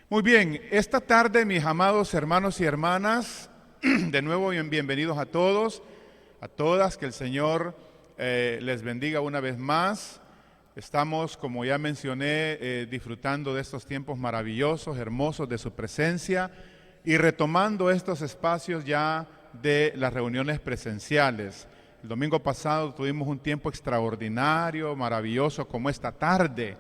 Muy bien, esta tarde, mis amados hermanos y hermanas, de nuevo bienvenidos a todos, a todas, que el Señor les bendiga una vez más. Estamos, como ya mencioné, disfrutando de estos tiempos maravillosos, hermosos de su presencia y retomando estos espacios ya de las reuniones presenciales. El domingo pasado tuvimos un tiempo extraordinario, maravilloso, como esta tarde,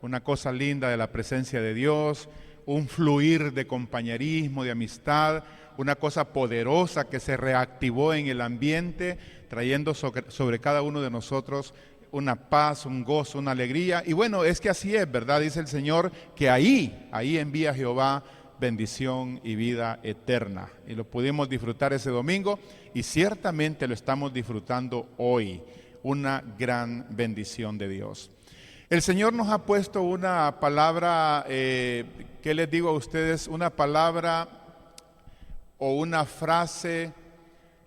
una cosa linda de la presencia de Dios, un fluir de compañerismo, de amistad, una cosa poderosa que se reactivó en el ambiente, trayendo sobre cada uno de nosotros una paz, un gozo, una alegría. Y bueno, es que así es, ¿verdad? Dice el Señor que ahí envía Jehová bendición y vida eterna. Y lo pudimos disfrutar ese domingo y ciertamente lo estamos disfrutando hoy. Una gran bendición de Dios. El Señor nos ha puesto una palabra, ¿qué les digo a ustedes? Una palabra o una frase.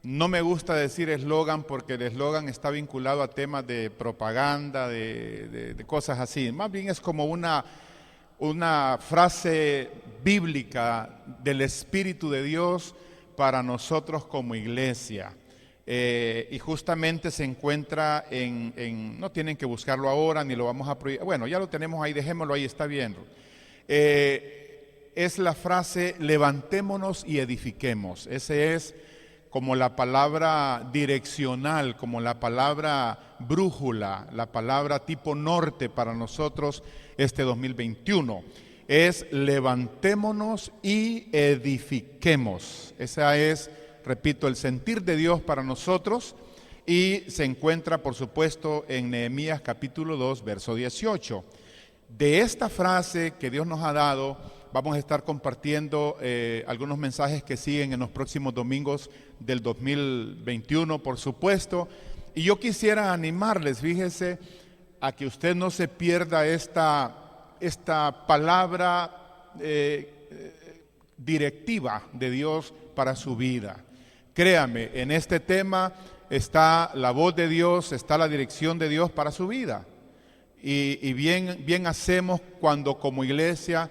No me gusta decir eslogan porque el eslogan está vinculado a temas de propaganda, de cosas así. Más bien es como una frase bíblica del Espíritu de Dios para nosotros como iglesia. Y justamente se encuentra no tienen que buscarlo ahora ni lo vamos a prohibir. Bueno, ya lo tenemos ahí, dejémoslo ahí, está bien. Es la frase levantémonos y edifiquemos. Ese es como la palabra direccional, como la palabra brújula, la palabra tipo norte para nosotros este 2021. Es levantémonos y edifiquemos. Esa es, repito, el sentir de Dios para nosotros y se encuentra, por supuesto, en Nehemías capítulo 2, verso 18. De esta frase que Dios nos ha dado, vamos a estar compartiendo algunos mensajes que siguen en los próximos domingos del 2021, por supuesto. Y yo quisiera animarles, fíjese, a que usted no se pierda esta palabra directiva de Dios para su vida. Créame, en este tema está la voz de Dios, está la dirección de Dios para su vida. Y bien hacemos cuando como iglesia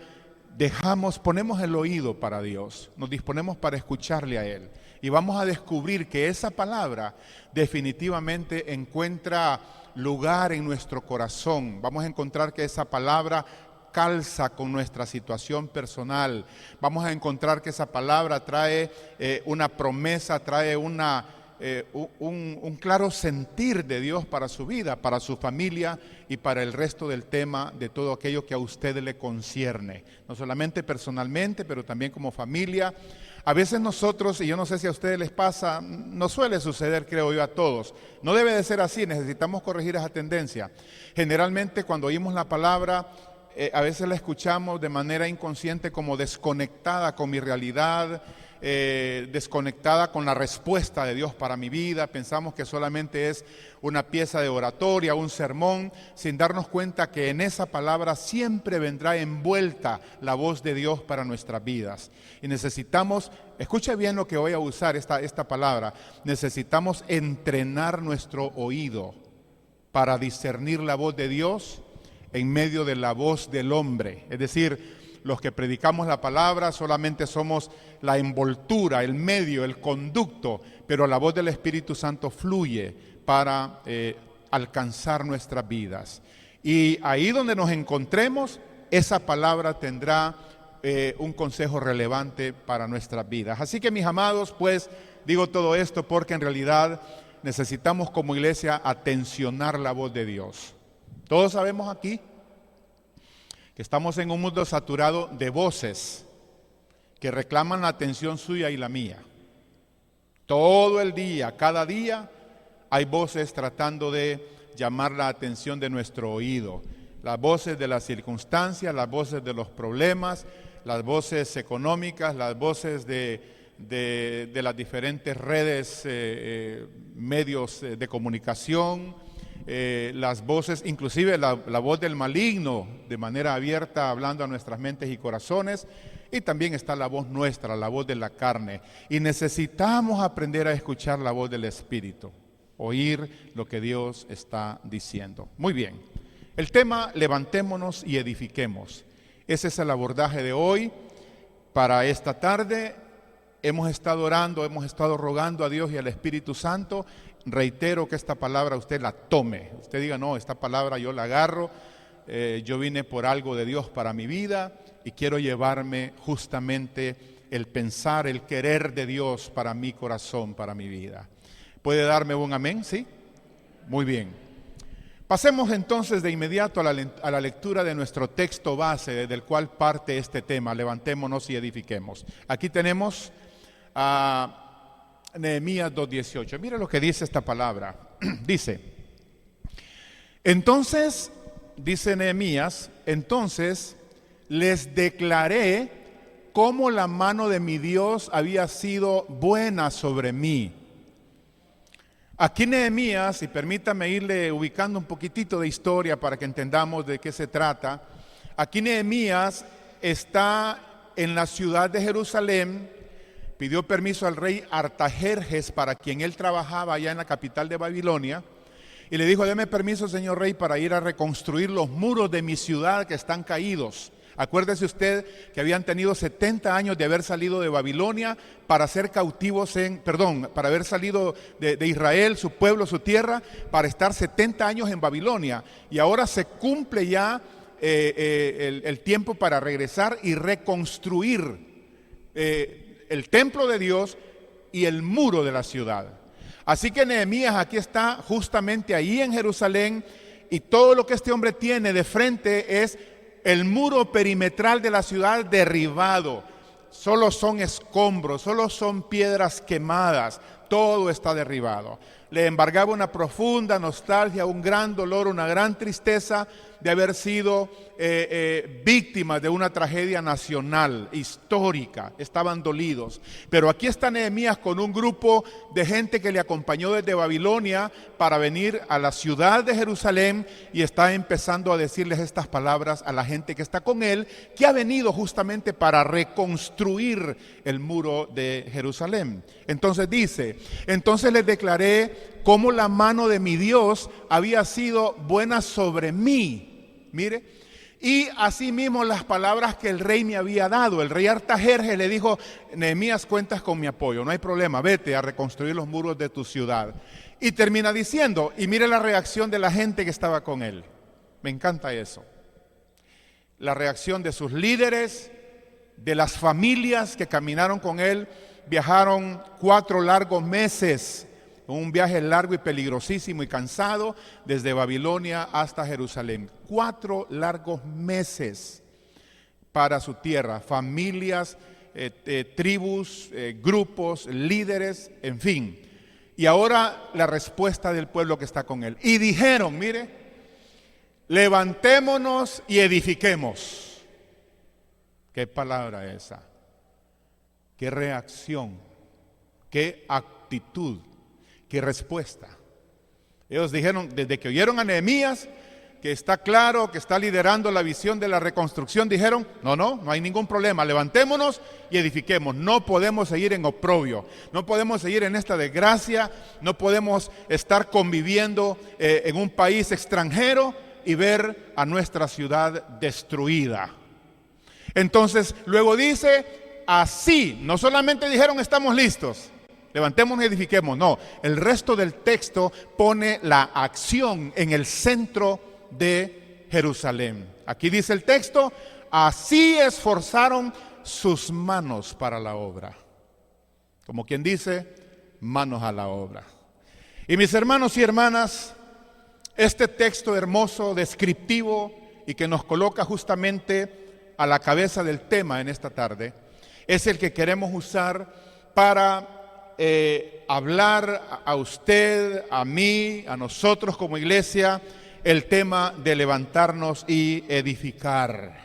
ponemos el oído para Dios, nos disponemos para escucharle a Él. Y vamos a descubrir que esa palabra definitivamente encuentra lugar en nuestro corazón. Vamos a encontrar que esa palabra calza con nuestra situación personal. Vamos a encontrar que esa palabra trae una promesa, trae un claro sentir de Dios para su vida, para su familia y para el resto del tema de todo aquello que a usted le concierne. No solamente personalmente, pero también como familia. A veces nosotros, y yo no sé si a ustedes les pasa, nos suele suceder, creo yo, a todos. No debe de ser así, necesitamos corregir esa tendencia. Generalmente cuando oímos la palabra, a veces la escuchamos de manera inconsciente como desconectada con mi realidad, desconectada con la respuesta de Dios para mi vida. Pensamos que solamente es una pieza de oratoria, un sermón, sin darnos cuenta que en esa palabra siempre vendrá envuelta la voz de Dios para nuestras vidas. Y necesitamos, escuche bien lo que voy a usar, esta palabra, necesitamos entrenar nuestro oído para discernir la voz de Dios en medio de la voz del hombre. Es decir, los que predicamos la palabra solamente somos la envoltura, el medio, el conducto, pero la voz del Espíritu Santo fluye para alcanzar nuestras vidas. Y ahí donde nos encontremos, esa palabra tendrá un consejo relevante para nuestras vidas. Así que, mis amados, pues digo todo esto porque en realidad necesitamos como iglesia atencionar la voz de Dios. Todos sabemos aquí que estamos en un mundo saturado de voces que reclaman la atención suya y la mía. Todo el día, cada día, hay voces tratando de llamar la atención de nuestro oído. Las voces de las circunstancias, las voces de los problemas, las voces económicas, las voces de las diferentes redes, medios de comunicación, las voces, inclusive la voz del maligno de manera abierta hablando a nuestras mentes y corazones, y también está la voz nuestra, la voz de la carne, y necesitamos aprender a escuchar la voz del Espíritu, oír lo que Dios está diciendo. Muy bien, el tema levantémonos y edifiquemos. Ese es el abordaje de hoy para esta tarde. Hemos estado orando, hemos estado rogando a Dios y al Espíritu Santo. Reitero que esta palabra usted la tome. Usted diga, no, esta palabra yo la agarro. Yo vine por algo de Dios para mi vida y quiero llevarme justamente el pensar, el querer de Dios para mi corazón, para mi vida. ¿Puede darme un amén? ¿Sí? Muy bien. Pasemos entonces de inmediato a la lectura de nuestro texto base, del cual parte este tema. Levantémonos y edifiquemos. Aquí tenemos a Nehemías 2:18. Mira lo que dice esta palabra. Dice, entonces, dice Nehemías, entonces les declaré cómo la mano de mi Dios había sido buena sobre mí. Aquí Nehemías, y permítame irle ubicando un poquitito de historia para que entendamos de qué se trata. Aquí Nehemías está en la ciudad de Jerusalén, pidió permiso al rey Artajerjes, para quien él trabajaba allá en la capital de Babilonia, y le dijo, deme permiso, señor rey, para ir a reconstruir los muros de mi ciudad que están caídos. Acuérdese usted que habían tenido 70 años de haber salido de Babilonia para ser cautivos para haber salido de Israel, su pueblo, su tierra, para estar 70 años en Babilonia. Y ahora se cumple ya el tiempo para regresar y reconstruir el templo de Dios y el muro de la ciudad. Así que Nehemías aquí está justamente ahí en Jerusalén, y todo lo que este hombre tiene de frente es el muro perimetral de la ciudad derribado. Solo son escombros, solo son piedras quemadas, todo está derribado. Le embargaba una profunda nostalgia, un gran dolor, una gran tristeza de haber sido víctimas de una tragedia nacional, histórica. Estaban dolidos. Pero aquí está Nehemías con un grupo de gente que le acompañó desde Babilonia para venir a la ciudad de Jerusalén, y está empezando a decirles estas palabras a la gente que está con él, que ha venido justamente para reconstruir el muro de Jerusalén. Entonces dice, entonces les declaré cómo la mano de mi Dios había sido buena sobre mí. Mire, y asimismo las palabras que el rey me había dado. El rey Artajerjes le dijo, Nehemías, cuentas con mi apoyo, no hay problema, vete a reconstruir los muros de tu ciudad. Y termina diciendo, y mire la reacción de la gente que estaba con él. Me encanta eso. La reacción de sus líderes, de las familias que caminaron con él. Viajaron 4 largos meses, un viaje largo y peligrosísimo y cansado, desde Babilonia hasta Jerusalén. 4 largos meses para su tierra, familias, tribus, grupos, líderes, en fin. Y ahora la respuesta del pueblo que está con él. Y dijeron, mire, levantémonos y edifiquemos. ¿Qué palabra esa? ¿Qué reacción? ¿Qué actitud? ¿Qué respuesta? Ellos dijeron, desde que oyeron a Nehemías, que está claro, que está liderando la visión de la reconstrucción, dijeron, no hay ningún problema, levantémonos y edifiquemos. No podemos seguir en oprobio, no podemos seguir en esta desgracia, no podemos estar conviviendo en un país extranjero y ver a nuestra ciudad destruida. Entonces, luego dice, así, no solamente dijeron estamos listos, levantémonos y edifiquemos. No, el resto del texto pone la acción en el centro de Jerusalén. Aquí dice el texto, así esforzaron sus manos para la obra. Como quien dice, manos a la obra. Y mis hermanos y hermanas, este texto hermoso, descriptivo y que nos coloca justamente a la cabeza del tema en esta tarde, es el que queremos usar para hablar a usted, a mí, a nosotros como iglesia, el tema de levantarnos y edificar.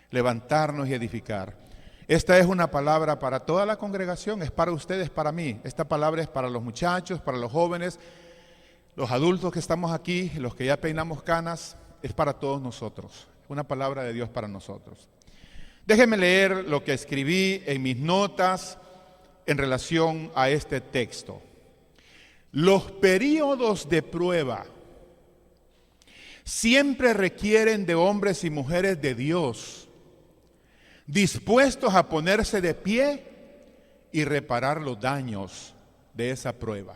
Levantarnos y edificar. Esta es una palabra para toda la congregación, es para ustedes, para mí. Esta palabra es para los muchachos, para los jóvenes, los adultos que estamos aquí, los que ya peinamos canas, es para todos nosotros. Una palabra de Dios para nosotros. Déjenme leer lo que escribí en mis notas en relación a este texto. Los períodos de prueba siempre requieren de hombres y mujeres de Dios dispuestos a ponerse de pie y reparar los daños de esa prueba.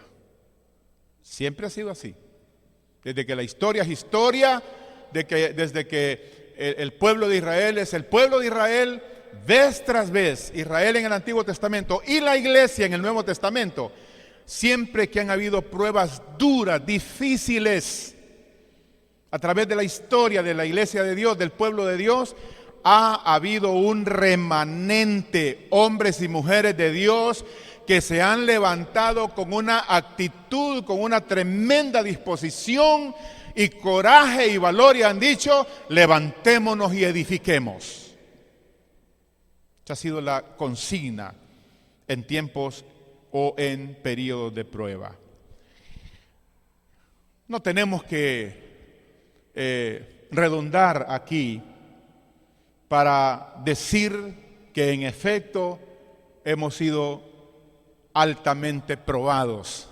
Siempre ha sido así. Desde que la historia es historia, desde que el pueblo de Israel es el pueblo de Israel, vez tras vez, Israel en el Antiguo Testamento y la iglesia en el Nuevo Testamento, siempre que han habido pruebas duras, difíciles, a través de la historia de la iglesia de Dios, del pueblo de Dios, ha habido un remanente, hombres y mujeres de Dios, que se han levantado con una actitud, con una tremenda disposición y coraje y valor, y han dicho: levantémonos y edifiquemos. Esa ha sido la consigna en tiempos o en periodos de prueba. No tenemos que redundar aquí para decir que en efecto hemos sido altamente probados.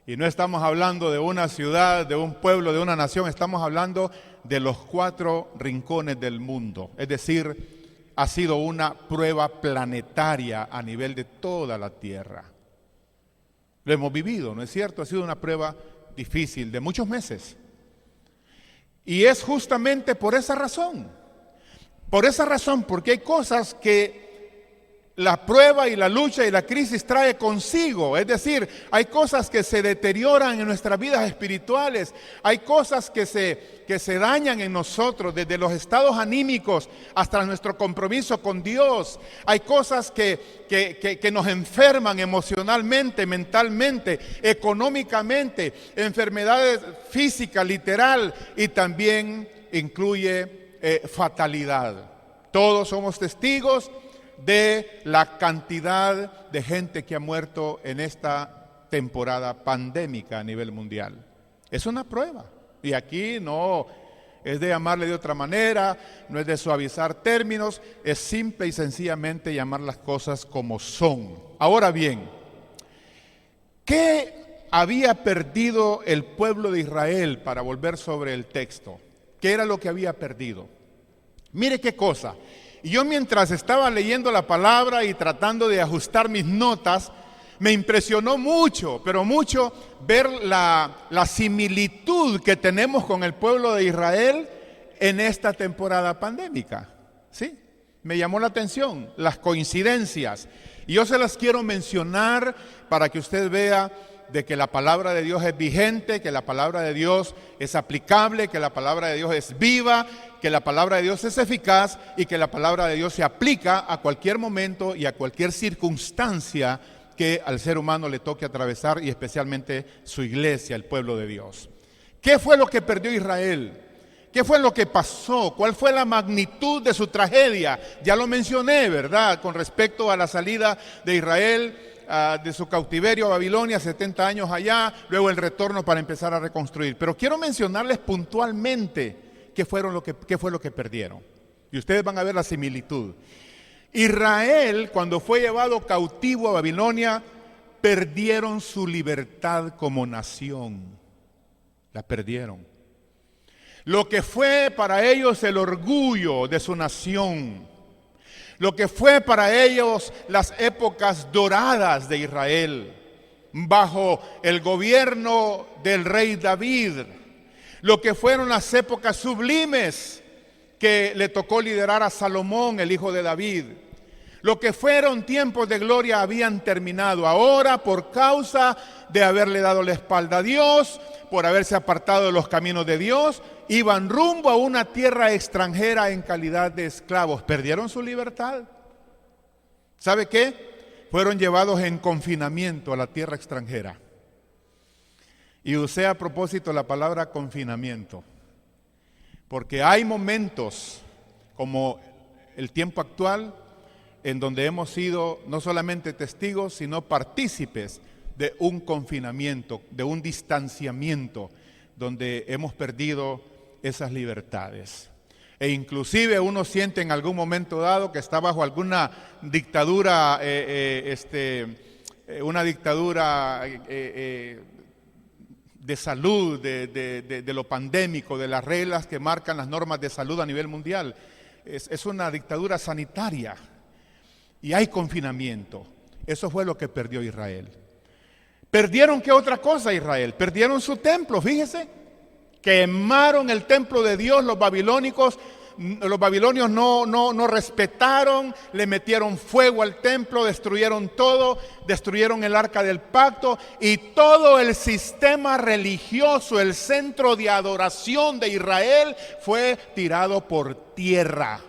Y no estamos hablando de una ciudad, de un pueblo, de una nación, estamos hablando de los 4 rincones del mundo. Es decir, ha sido una prueba planetaria a nivel de toda la tierra. Lo hemos vivido, ¿no es cierto? Ha sido una prueba difícil de muchos meses. Y es justamente por esa razón, porque hay cosas que la prueba y la lucha y la crisis trae consigo. Es decir, hay cosas que se deterioran en nuestras vidas espirituales, hay cosas que se dañan en nosotros, desde los estados anímicos hasta nuestro compromiso con Dios. Hay cosas que nos enferman emocionalmente, mentalmente, económicamente, enfermedades físicas, literal, y también incluye fatalidad. Todos somos testigos de la cantidad de gente que ha muerto en esta temporada pandémica a nivel mundial. Es una prueba, y aquí no es de llamarle de otra manera, no es de suavizar términos, es simple y sencillamente llamar las cosas como son. Ahora bien, ¿qué había perdido el pueblo de Israel? Para volver sobre el texto, ¿qué era lo que había perdido? Mire qué cosa. Y yo, mientras estaba leyendo la palabra y tratando de ajustar mis notas, me impresionó mucho, pero mucho, ver la similitud que tenemos con el pueblo de Israel en esta temporada pandémica. ¿Sí? Me llamó la atención las coincidencias. Y yo se las quiero mencionar para que usted vea de que la palabra de Dios es vigente, que la palabra de Dios es aplicable, que la palabra de Dios es viva, que la palabra de Dios es eficaz y que la palabra de Dios se aplica a cualquier momento y a cualquier circunstancia que al ser humano le toque atravesar, y especialmente su iglesia, el pueblo de Dios. ¿Qué fue lo que perdió Israel? ¿Qué fue lo que pasó? ¿Cuál fue la magnitud de su tragedia? Ya lo mencioné, ¿verdad? Con respecto a la salida de Israel de su cautiverio a Babilonia, 70 años allá, luego el retorno para empezar a reconstruir. Pero quiero mencionarles puntualmente qué fue lo que perdieron. Y ustedes van a ver la similitud. Israel, cuando fue llevado cautivo a Babilonia, perdieron su libertad como nación. La perdieron. Lo que fue para ellos el orgullo de su nación, lo que fue para ellos las épocas doradas de Israel, bajo el gobierno del rey David, lo que fueron las épocas sublimes que le tocó liderar a Salomón, el hijo de David, lo que fueron tiempos de gloria habían terminado. Ahora, por causa de haberle dado la espalda a Dios, por haberse apartado de los caminos de Dios, iban rumbo a una tierra extranjera en calidad de esclavos. Perdieron su libertad. ¿Sabe qué? Fueron llevados en confinamiento a la tierra extranjera. Y usé a propósito la palabra confinamiento, porque hay momentos como el tiempo actual en donde hemos sido no solamente testigos, sino partícipes de un confinamiento, de un distanciamiento, donde hemos perdido esas libertades. E inclusive uno siente en algún momento dado que está bajo alguna dictadura, una dictadura de salud, de lo pandémico, de las reglas que marcan las normas de salud a nivel mundial. es una dictadura sanitaria y hay confinamiento. Eso fue lo que perdió Israel. ¿Perdieron qué otra cosa Israel? Perdieron su templo, fíjese. Quemaron el templo de Dios, los babilonios no respetaron, le metieron fuego al templo, destruyeron todo, destruyeron el arca del pacto y todo el sistema religioso, el centro de adoración de Israel fue tirado por tierra.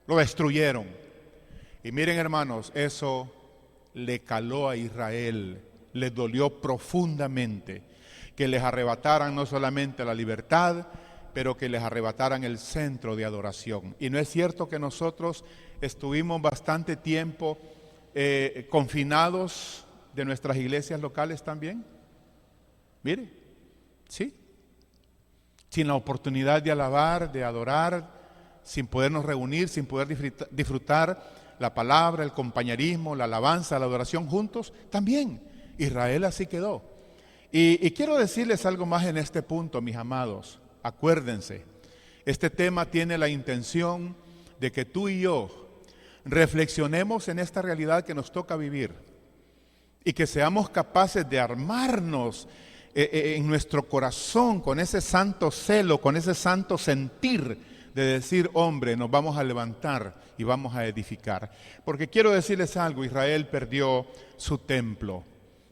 Lo destruyeron. Y miren, hermanos, eso le caló a Israel, le dolió profundamente que les arrebataran no solamente la libertad, pero que les arrebataran el centro de adoración. Y no es cierto que nosotros estuvimos bastante tiempo confinados de nuestras iglesias locales también. Mire, sí, sin la oportunidad de alabar, de adorar, sin podernos reunir, sin poder disfrutar la palabra, el compañerismo, la alabanza, la adoración juntos, también. Israel así quedó. Y quiero decirles algo más en este punto, mis amados. Acuérdense, este tema tiene la intención de que tú y yo reflexionemos en esta realidad que nos toca vivir y que seamos capaces de armarnos en nuestro corazón con ese santo celo, con ese santo sentir de decir, hombre, nos vamos a levantar y vamos a edificar. Porque quiero decirles algo, Israel perdió su templo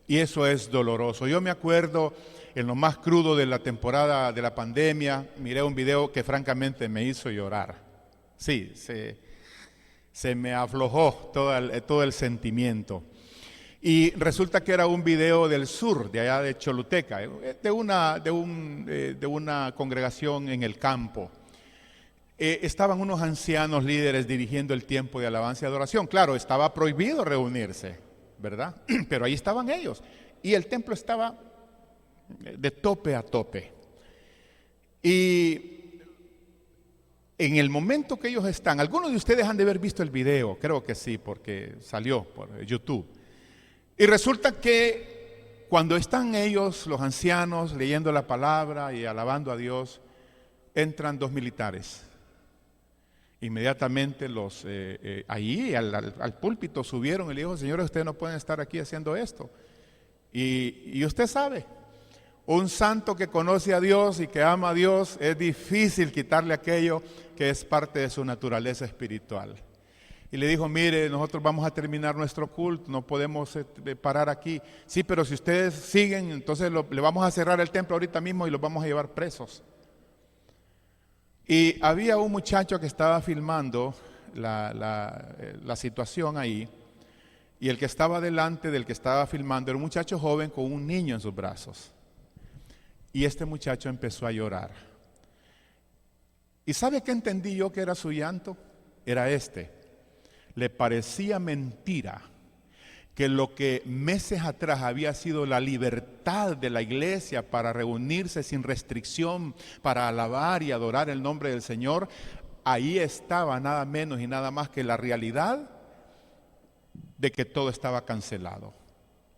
y eso es doloroso. Yo me acuerdo en lo más crudo de la temporada de la pandemia, miré un video que francamente me hizo llorar. Sí, se me aflojó todo el sentimiento. Y resulta que era un video del sur, de allá de Choluteca, de una congregación en el campo. Estaban unos ancianos líderes dirigiendo el tiempo de alabanza y adoración. Claro, estaba prohibido reunirse, ¿verdad? Pero ahí estaban ellos. Y el templo estaba de tope a tope. Y en el momento que ellos están, algunos de ustedes han de haber visto el video, creo que sí, porque salió por YouTube. Y resulta que cuando están ellos, los ancianos, leyendo la palabra y alabando a Dios, entran dos militares. Inmediatamente allí al púlpito subieron y le dijo, señores, ustedes no pueden estar aquí haciendo esto. Y usted sabe, un santo que conoce a Dios y que ama a Dios, es difícil quitarle aquello que es parte de su naturaleza espiritual. Y le dijo, mire, nosotros vamos a terminar nuestro culto, no podemos parar aquí. Sí, pero si ustedes siguen, entonces le vamos a cerrar el templo ahorita mismo y los vamos a llevar presos. Y había un muchacho que estaba filmando la situación ahí, y el que estaba delante del que estaba filmando era un muchacho joven con un niño en sus brazos. Y este muchacho empezó a llorar. ¿Y sabe qué entendí yo que era su llanto? Era le parecía mentira que lo que meses atrás había sido la libertad de la iglesia para reunirse sin restricción, para alabar y adorar el nombre del Señor, ahí estaba nada menos y nada más que la realidad de que todo estaba cancelado.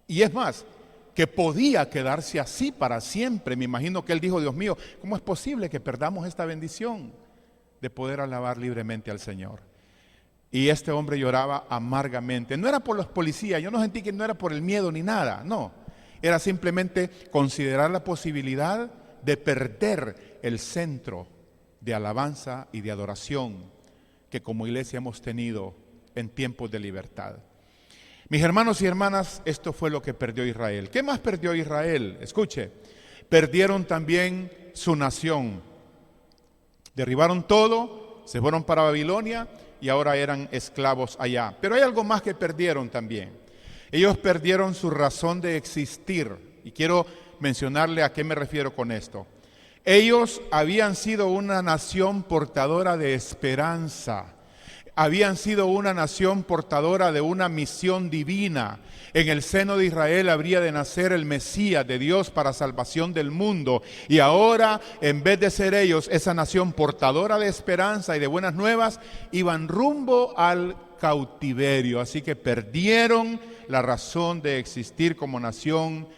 Y es más, que podía quedarse así para siempre. Me imagino que él dijo, Dios mío, ¿cómo es posible que perdamos esta bendición de poder alabar libremente al Señor? Y este hombre lloraba amargamente. No era por los policías, yo no sentí que no era por el miedo ni nada, no. Era simplemente considerar la posibilidad de perder el centro de alabanza y de adoración que como iglesia hemos tenido en tiempos de libertad. Mis hermanos y hermanas, esto fue lo que perdió Israel. ¿Qué más perdió Israel? Escuche, perdieron también su nación. Derribaron todo, se fueron para Babilonia y ahora eran esclavos allá. Pero hay algo más que perdieron también. Ellos perdieron su razón de existir. Y quiero mencionarle a qué me refiero con esto. Ellos habían sido una nación portadora de esperanza. Habían sido una nación portadora de una misión divina. En el seno de Israel habría de nacer el Mesías de Dios para salvación del mundo. Y ahora, en vez de ser ellos esa nación portadora de esperanza y de buenas nuevas, iban rumbo al cautiverio. Así que perdieron la razón de existir como nación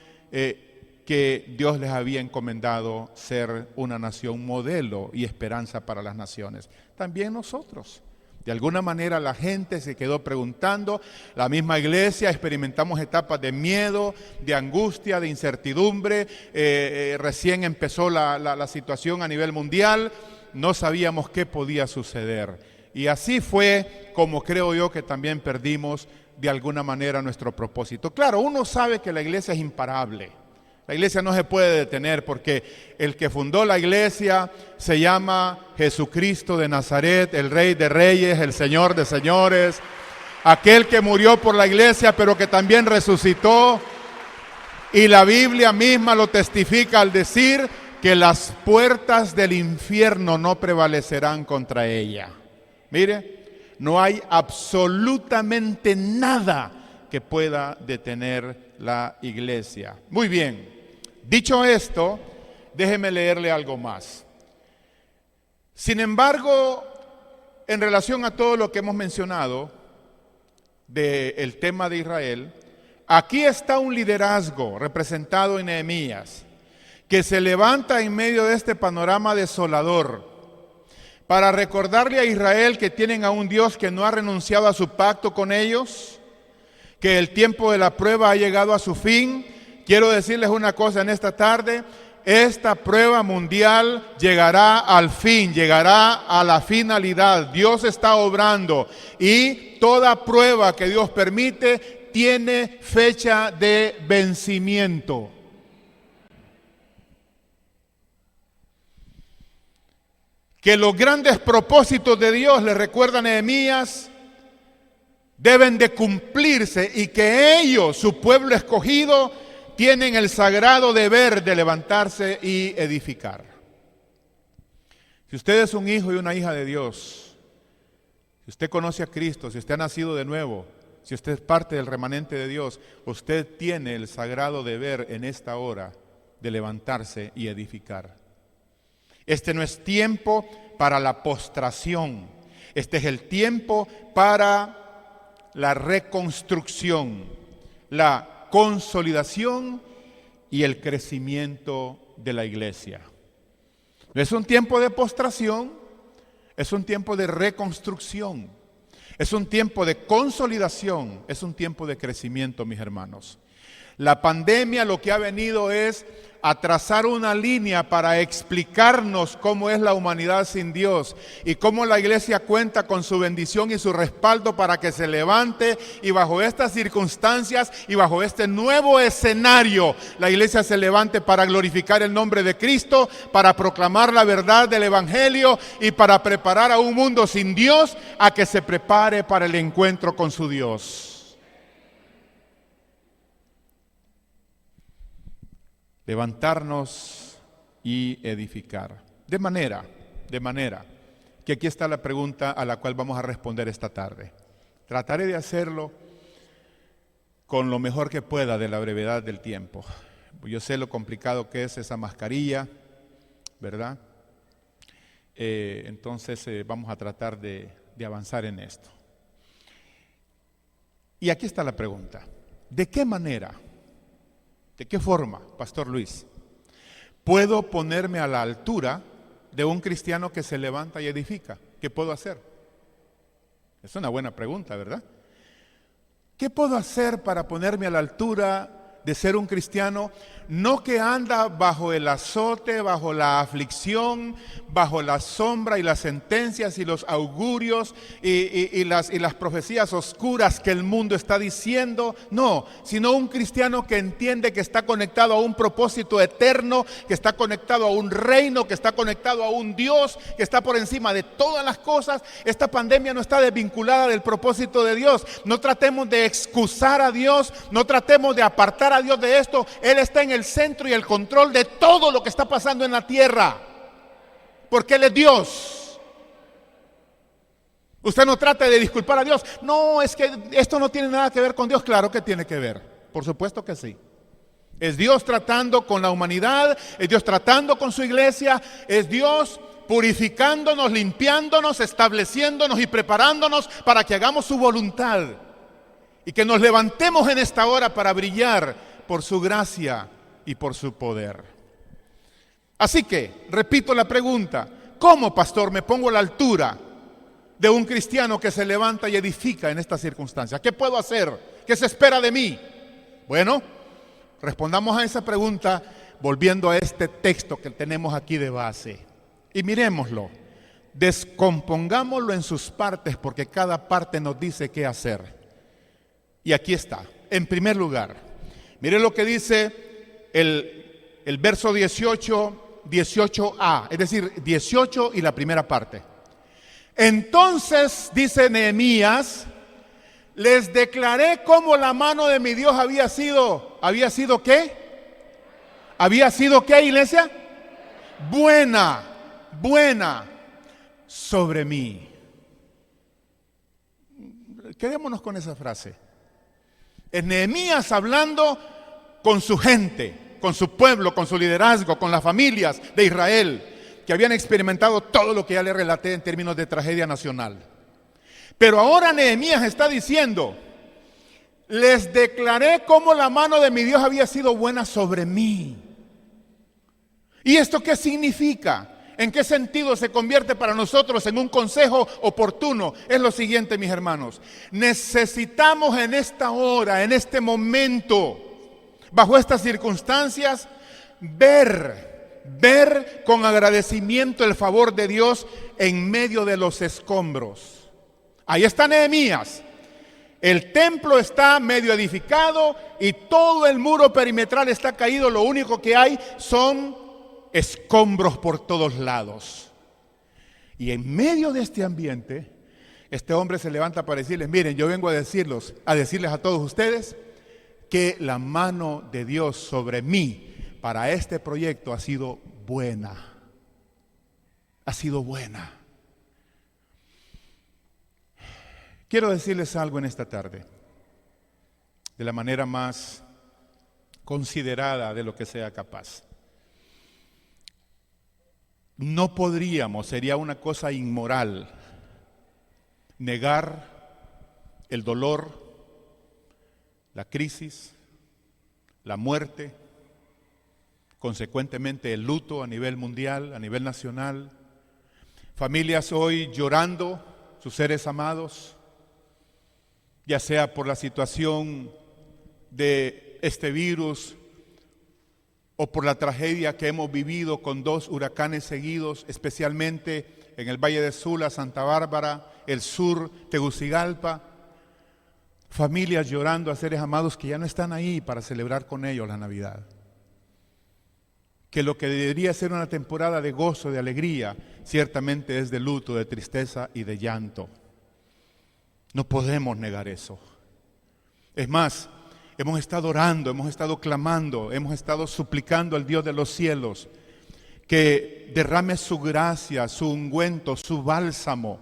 que Dios les había encomendado ser una nación modelo y esperanza para las naciones. También nosotros. De alguna manera la gente se quedó preguntando, la misma iglesia experimentamos etapas de miedo, de angustia, de incertidumbre, recién empezó la situación a nivel mundial, no sabíamos qué podía suceder. Y así fue como creo yo que también perdimos de alguna manera nuestro propósito. Claro, uno sabe que la iglesia es imparable. La iglesia no se puede detener porque el que fundó la iglesia se llama Jesucristo de Nazaret, el Rey de Reyes, el Señor de Señores, aquel que murió por la iglesia pero que también resucitó. Y la Biblia misma lo testifica al decir que las puertas del infierno no prevalecerán contra ella. Mire, no hay absolutamente nada que pueda detener la iglesia. Muy bien. Dicho esto, déjeme leerle algo más. Sin embargo, en relación a todo lo que hemos mencionado del tema de Israel, aquí está un liderazgo representado en Nehemías, que se levanta en medio de este panorama desolador para recordarle a Israel que tienen a un Dios que no ha renunciado a su pacto con ellos, que el tiempo de la prueba ha llegado a su fin. Quiero decirles una cosa en esta tarde, esta prueba mundial llegará al fin, llegará a la finalidad. Dios está obrando y toda prueba que Dios permite tiene fecha de vencimiento. Que los grandes propósitos de Dios, le recuerda Nehemías, deben de cumplirse y que ellos, su pueblo escogido, tienen el sagrado deber de levantarse y edificar. Si usted es un hijo y una hija de Dios, si usted conoce a Cristo, si usted ha nacido de nuevo, si usted es parte del remanente de Dios, usted tiene el sagrado deber en esta hora de levantarse y edificar. Este no es tiempo para la postración, este es el tiempo para la reconstrucción, la consolidación y el crecimiento de la iglesia. No es un tiempo de postración, es un tiempo de reconstrucción, es un tiempo de consolidación, es un tiempo de crecimiento, mis hermanos. La pandemia lo que ha venido es a trazar una línea para explicarnos cómo es la humanidad sin Dios y cómo la iglesia cuenta con su bendición y su respaldo para que se levante, y bajo estas circunstancias y bajo este nuevo escenario la iglesia se levante para glorificar el nombre de Cristo, para proclamar la verdad del evangelio y para preparar a un mundo sin Dios a que se prepare para el encuentro con su Dios. Levantarnos y edificar. De manera que aquí está la pregunta a la cual vamos a responder esta tarde. Trataré de hacerlo con lo mejor que pueda de la brevedad del tiempo. Yo sé lo complicado que es esa mascarilla, ¿verdad? Entonces vamos a tratar de avanzar en esto. Y aquí está la pregunta. ¿De qué manera? ¿De qué forma, Pastor Luis, puedo ponerme a la altura de un cristiano que se levanta y edifica? ¿Qué puedo hacer? Es una buena pregunta, ¿verdad? ¿Qué puedo hacer para ponerme a la altura de ser un cristiano, no que anda bajo el azote, bajo la aflicción, bajo la sombra y las sentencias y los augurios y las profecías oscuras que el mundo está diciendo? No, sino un cristiano que entiende que está conectado a un propósito eterno, que está conectado a un reino, que está conectado a un Dios, que está por encima de todas las cosas. Esta pandemia no está desvinculada del propósito de Dios. No tratemos de excusar a Dios, no tratemos de apartar a Dios de esto. Él está en el centro y el control de todo lo que está pasando en la tierra, porque Él es Dios. Usted no trate de disculpar a Dios. No, es que esto no tiene nada que ver con Dios. Claro que tiene que ver, por supuesto que sí. Es Dios tratando con la humanidad, es Dios tratando con su iglesia, es Dios purificándonos, limpiándonos, estableciéndonos y preparándonos para que hagamos su voluntad y que nos levantemos en esta hora para brillar por su gracia y por su poder. Así que, repito la pregunta, ¿cómo, pastor, me pongo a la altura de un cristiano que se levanta y edifica en estas circunstancias? ¿Qué puedo hacer? ¿Qué se espera de mí? Bueno, respondamos a esa pregunta volviendo a este texto que tenemos aquí de base. Y miremoslo, descompongámoslo en sus partes porque cada parte nos dice qué hacer. Y aquí está. En primer lugar, mire lo que dice el verso 18a, es decir, 18 y la primera parte. Entonces, dice Nehemías, les declaré cómo la mano de mi Dios ¿había sido qué? ¿Había sido qué, iglesia? Buena sobre mí. Quedémonos con esa frase. Es Nehemías hablando con su gente, con su pueblo, con su liderazgo, con las familias de Israel, que habían experimentado todo lo que ya le relaté en términos de tragedia nacional. Pero ahora Nehemías está diciendo, les declaré cómo la mano de mi Dios había sido buena sobre mí. ¿Y esto qué significa? ¿En qué sentido se convierte para nosotros en un consejo oportuno? Es lo siguiente, mis hermanos. Necesitamos en esta hora, en este momento, bajo estas circunstancias, ver con agradecimiento el favor de Dios en medio de los escombros. Ahí está Nehemías. El templo está medio edificado y todo el muro perimetral está caído. Lo único que hay son escombros por todos lados. Y en medio de este ambiente, este hombre se levanta para decirles, miren, yo vengo a decirles a todos ustedes que la mano de Dios sobre mí para este proyecto ha sido buena. Ha sido buena. Quiero decirles algo en esta tarde, de la manera más considerada de lo que sea capaz. No podríamos, sería una cosa inmoral, negar el dolor, la crisis, la muerte, consecuentemente el luto a nivel mundial, a nivel nacional, familias hoy llorando sus seres amados, ya sea por la situación de este virus o por la tragedia que hemos vivido con 2 huracanes seguidos, especialmente en el Valle de Sula, Santa Bárbara, el sur, Tegucigalpa. Familias llorando a seres amados que ya no están ahí para celebrar con ellos la Navidad. Que lo que debería ser una temporada de gozo, de alegría, ciertamente es de luto, de tristeza y de llanto. No podemos negar eso. Es más, hemos estado orando, hemos estado clamando, hemos estado suplicando al Dios de los cielos que derrame su gracia, su ungüento, su bálsamo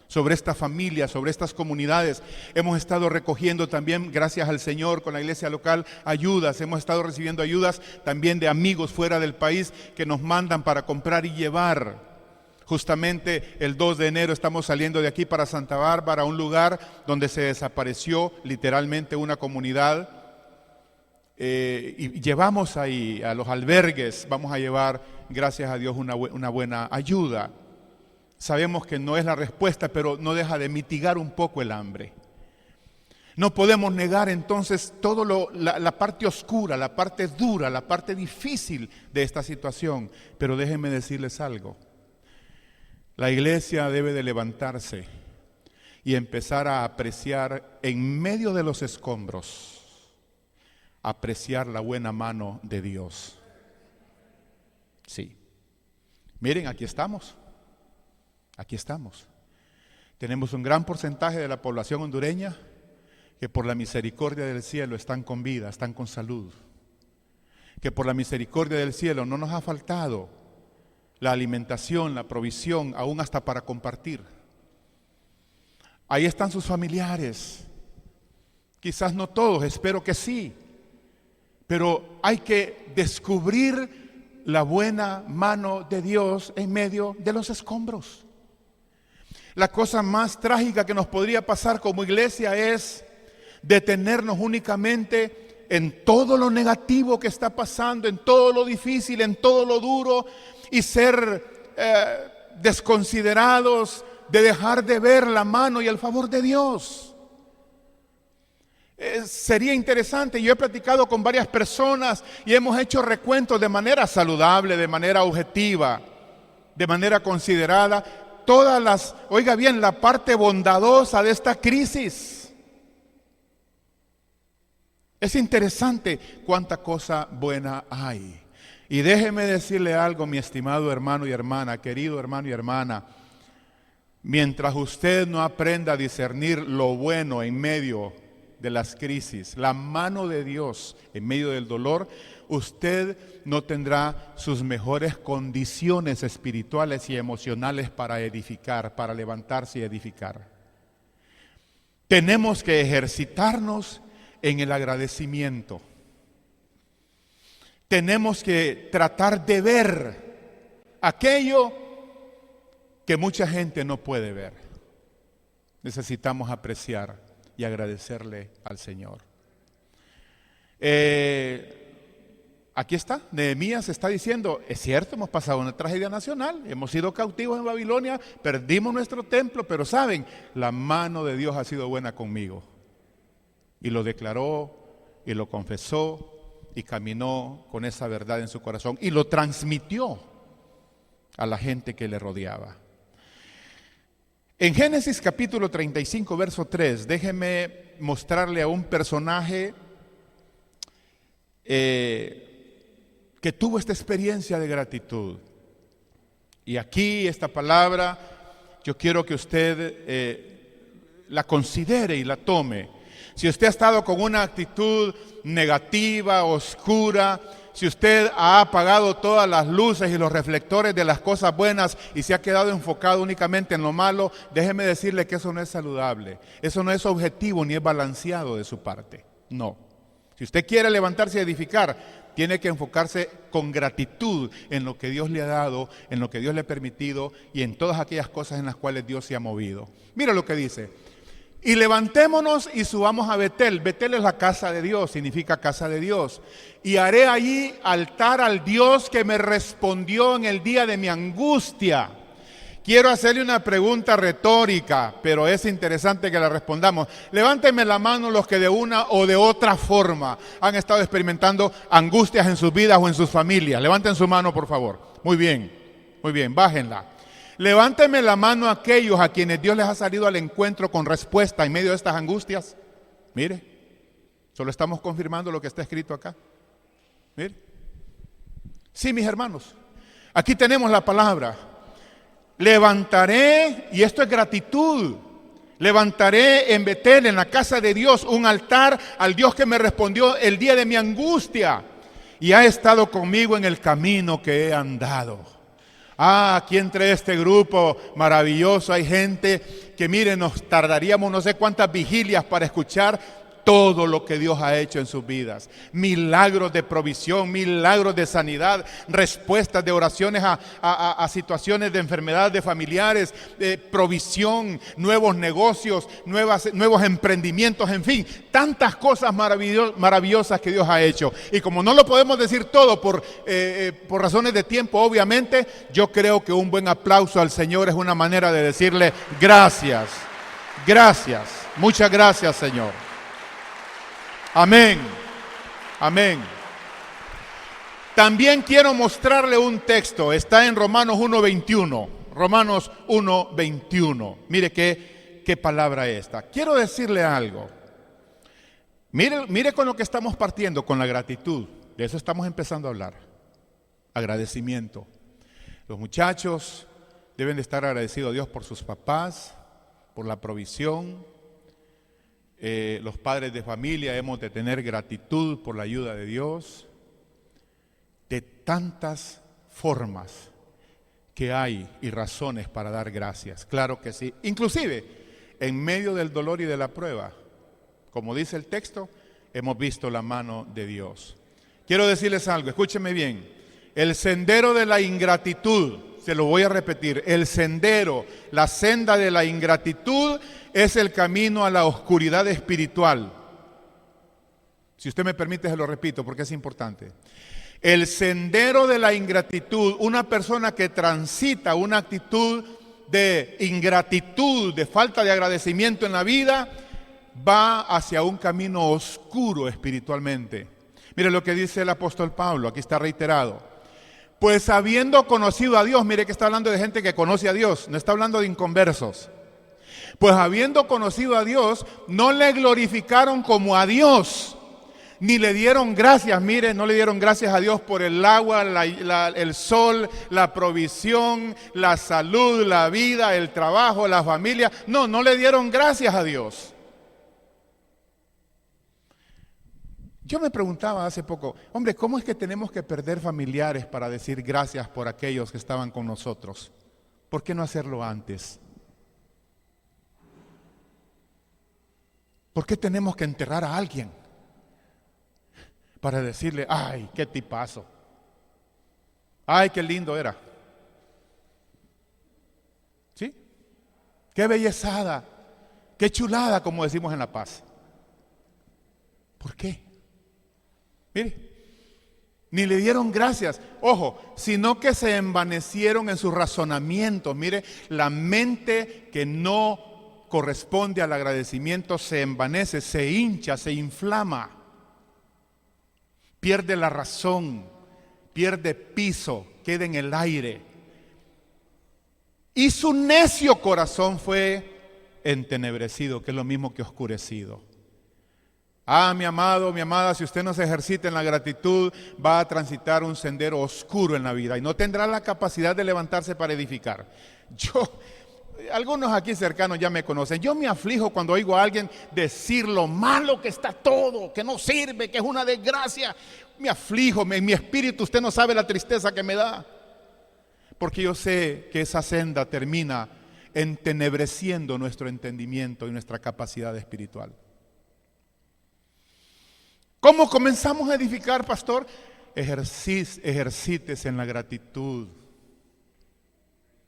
sobre esta familia, sobre estas comunidades. Hemos estado recogiendo también, gracias al Señor, con la iglesia local, ayudas. Hemos estado recibiendo ayudas también de amigos fuera del país que nos mandan para comprar y llevar. Justamente el 2 de enero estamos saliendo de aquí para Santa Bárbara, un lugar donde se desapareció literalmente una comunidad. Y llevamos ahí a los albergues, vamos a llevar, gracias a Dios, una buena ayuda. Sabemos que no es la respuesta, pero no deja de mitigar un poco el hambre. No podemos negar entonces la parte oscura, la parte dura, la parte difícil de esta situación. Pero déjenme decirles algo. La iglesia debe de levantarse y empezar a apreciar en medio de los escombros, apreciar la buena mano de Dios. Sí. Miren, aquí estamos. Aquí estamos. Tenemos un gran porcentaje de la población hondureña que por la misericordia del cielo están con vida, están con salud. Que por la misericordia del cielo no nos ha faltado la alimentación, la provisión, aún hasta para compartir. Ahí están sus familiares. Quizás no todos, espero que sí. Pero hay que descubrir la buena mano de Dios en medio de los escombros. La cosa más trágica que nos podría pasar como iglesia es detenernos únicamente en todo lo negativo que está pasando, en todo lo difícil, en todo lo duro, y ser desconsiderados de dejar de ver la mano y el favor de Dios. Sería interesante, yo he platicado con varias personas y hemos hecho recuentos de manera saludable, de manera objetiva, de manera considerada, oiga bien, la parte bondadosa de esta crisis. Es interesante cuánta cosa buena hay. Y déjeme decirle algo, mi estimado hermano y hermana, querido hermano y hermana. Mientras usted no aprenda a discernir lo bueno en medio de las crisis, la mano de Dios en medio del dolor, usted no tendrá sus mejores condiciones espirituales y emocionales para edificar, para levantarse y edificar. Tenemos que ejercitarnos en el agradecimiento. Tenemos que tratar de ver aquello que mucha gente no puede ver. Necesitamos apreciar y agradecerle al Señor. Aquí está, Nehemías está diciendo, es cierto, hemos pasado una tragedia nacional, hemos sido cautivos en Babilonia, perdimos nuestro templo, pero saben, la mano de Dios ha sido buena conmigo. Y lo declaró, y lo confesó, y caminó con esa verdad en su corazón, y lo transmitió a la gente que le rodeaba. En Génesis capítulo 35, verso 3, déjeme mostrarle a un personaje que tuvo esta experiencia de gratitud. Y aquí esta palabra, yo quiero que usted la considere y la tome. Si usted ha estado con una actitud negativa, oscura, si usted ha apagado todas las luces y los reflectores de las cosas buenas y se ha quedado enfocado únicamente en lo malo, déjeme decirle que eso no es saludable, eso no es objetivo ni es balanceado de su parte, no. Si usted quiere levantarse y edificar, tiene que enfocarse con gratitud en lo que Dios le ha dado, en lo que Dios le ha permitido y en todas aquellas cosas en las cuales Dios se ha movido. Mira lo que dice. Y levantémonos y subamos a Betel. Betel es la casa de Dios, significa casa de Dios. Y haré allí altar al Dios que me respondió en el día de mi angustia. Quiero hacerle una pregunta retórica, pero es interesante que la respondamos. Levántenme la mano los que de una o de otra forma han estado experimentando angustias en sus vidas o en sus familias. Levanten su mano, por favor. Muy bien, bájenla. Levánteme la mano a aquellos a quienes Dios les ha salido al encuentro con respuesta en medio de estas angustias. Mire, solo estamos confirmando lo que está escrito acá. Mire. Sí, mis hermanos, aquí tenemos la palabra. Levantaré, y esto es gratitud, levantaré en Betel, en la casa de Dios, un altar al Dios que me respondió el día de mi angustia y ha estado conmigo en el camino que he andado. Aquí entre este grupo maravilloso hay gente que, miren, nos tardaríamos no sé cuántas vigilias para escuchar todo lo que Dios ha hecho en sus vidas. Milagros de provisión, milagros de sanidad, respuestas de oraciones a situaciones de enfermedad de familiares, provisión, nuevos negocios, nuevos emprendimientos, en fin, tantas cosas maravillosas que Dios ha hecho. Y como no lo podemos decir todo por razones de tiempo, obviamente, yo creo que un buen aplauso al Señor es una manera de decirle gracias, muchas gracias, Señor. Amén, amén. También quiero mostrarle un texto, está en Romanos 1:21. Romanos 1:21. Mire qué palabra esta. Quiero decirle algo. Mire con lo que estamos partiendo, con la gratitud. De eso estamos empezando a hablar. Agradecimiento. Los muchachos deben de estar agradecidos a Dios por sus papás, por la provisión. Los padres de familia hemos de tener gratitud por la ayuda de Dios. De tantas formas que hay y razones para dar gracias, claro que sí. Inclusive en medio del dolor y de la prueba, como dice el texto, hemos visto la mano de Dios. Quiero decirles algo, escúchenme bien. El sendero de la ingratitud, se lo voy a repetir, el sendero, la senda de la ingratitud es el camino a la oscuridad espiritual. Si usted me permite, se lo repito porque es importante. El sendero de la ingratitud, una persona que transita una actitud de ingratitud, de falta de agradecimiento en la vida, va hacia un camino oscuro espiritualmente. Mire lo que dice el apóstol Pablo, aquí está reiterado. Pues habiendo conocido a Dios, mire que está hablando de gente que conoce a Dios, no está hablando de inconversos. Pues habiendo conocido a Dios, no le glorificaron como a Dios, ni le dieron gracias. Mire, no le dieron gracias a Dios por el agua, el sol, la provisión, la salud, la vida, el trabajo, la familia. No le dieron gracias a Dios. Yo me preguntaba hace poco, hombre, ¿cómo es que tenemos que perder familiares para decir gracias por aquellos que estaban con nosotros? ¿Por qué no hacerlo antes? ¿Por qué tenemos que enterrar a alguien para decirle, ay, qué tipazo, ay, qué lindo era? ¿Sí? Qué bellezada, qué chulada, como decimos en La Paz. ¿Por qué? Mire, ni le dieron gracias, ojo, sino que se envanecieron en sus razonamientos. Mire, la mente que no corresponde al agradecimiento se envanece, se hincha, se inflama, pierde la razón, pierde piso, queda en el aire. Y su necio corazón fue entenebrecido, que es lo mismo que oscurecido. Ah, mi amado, mi amada, si usted no se ejercita en la gratitud, va a transitar un sendero oscuro en la vida y no tendrá la capacidad de levantarse para edificar. Algunos aquí cercanos ya me conocen. Yo me aflijo cuando oigo a alguien decir lo malo que está todo, que no sirve, que es una desgracia. Me aflijo, en mi espíritu usted no sabe la tristeza que me da. Porque yo sé que esa senda termina entenebreciendo nuestro entendimiento y nuestra capacidad espiritual. ¿Cómo comenzamos a edificar, pastor? Ejercítese en la gratitud.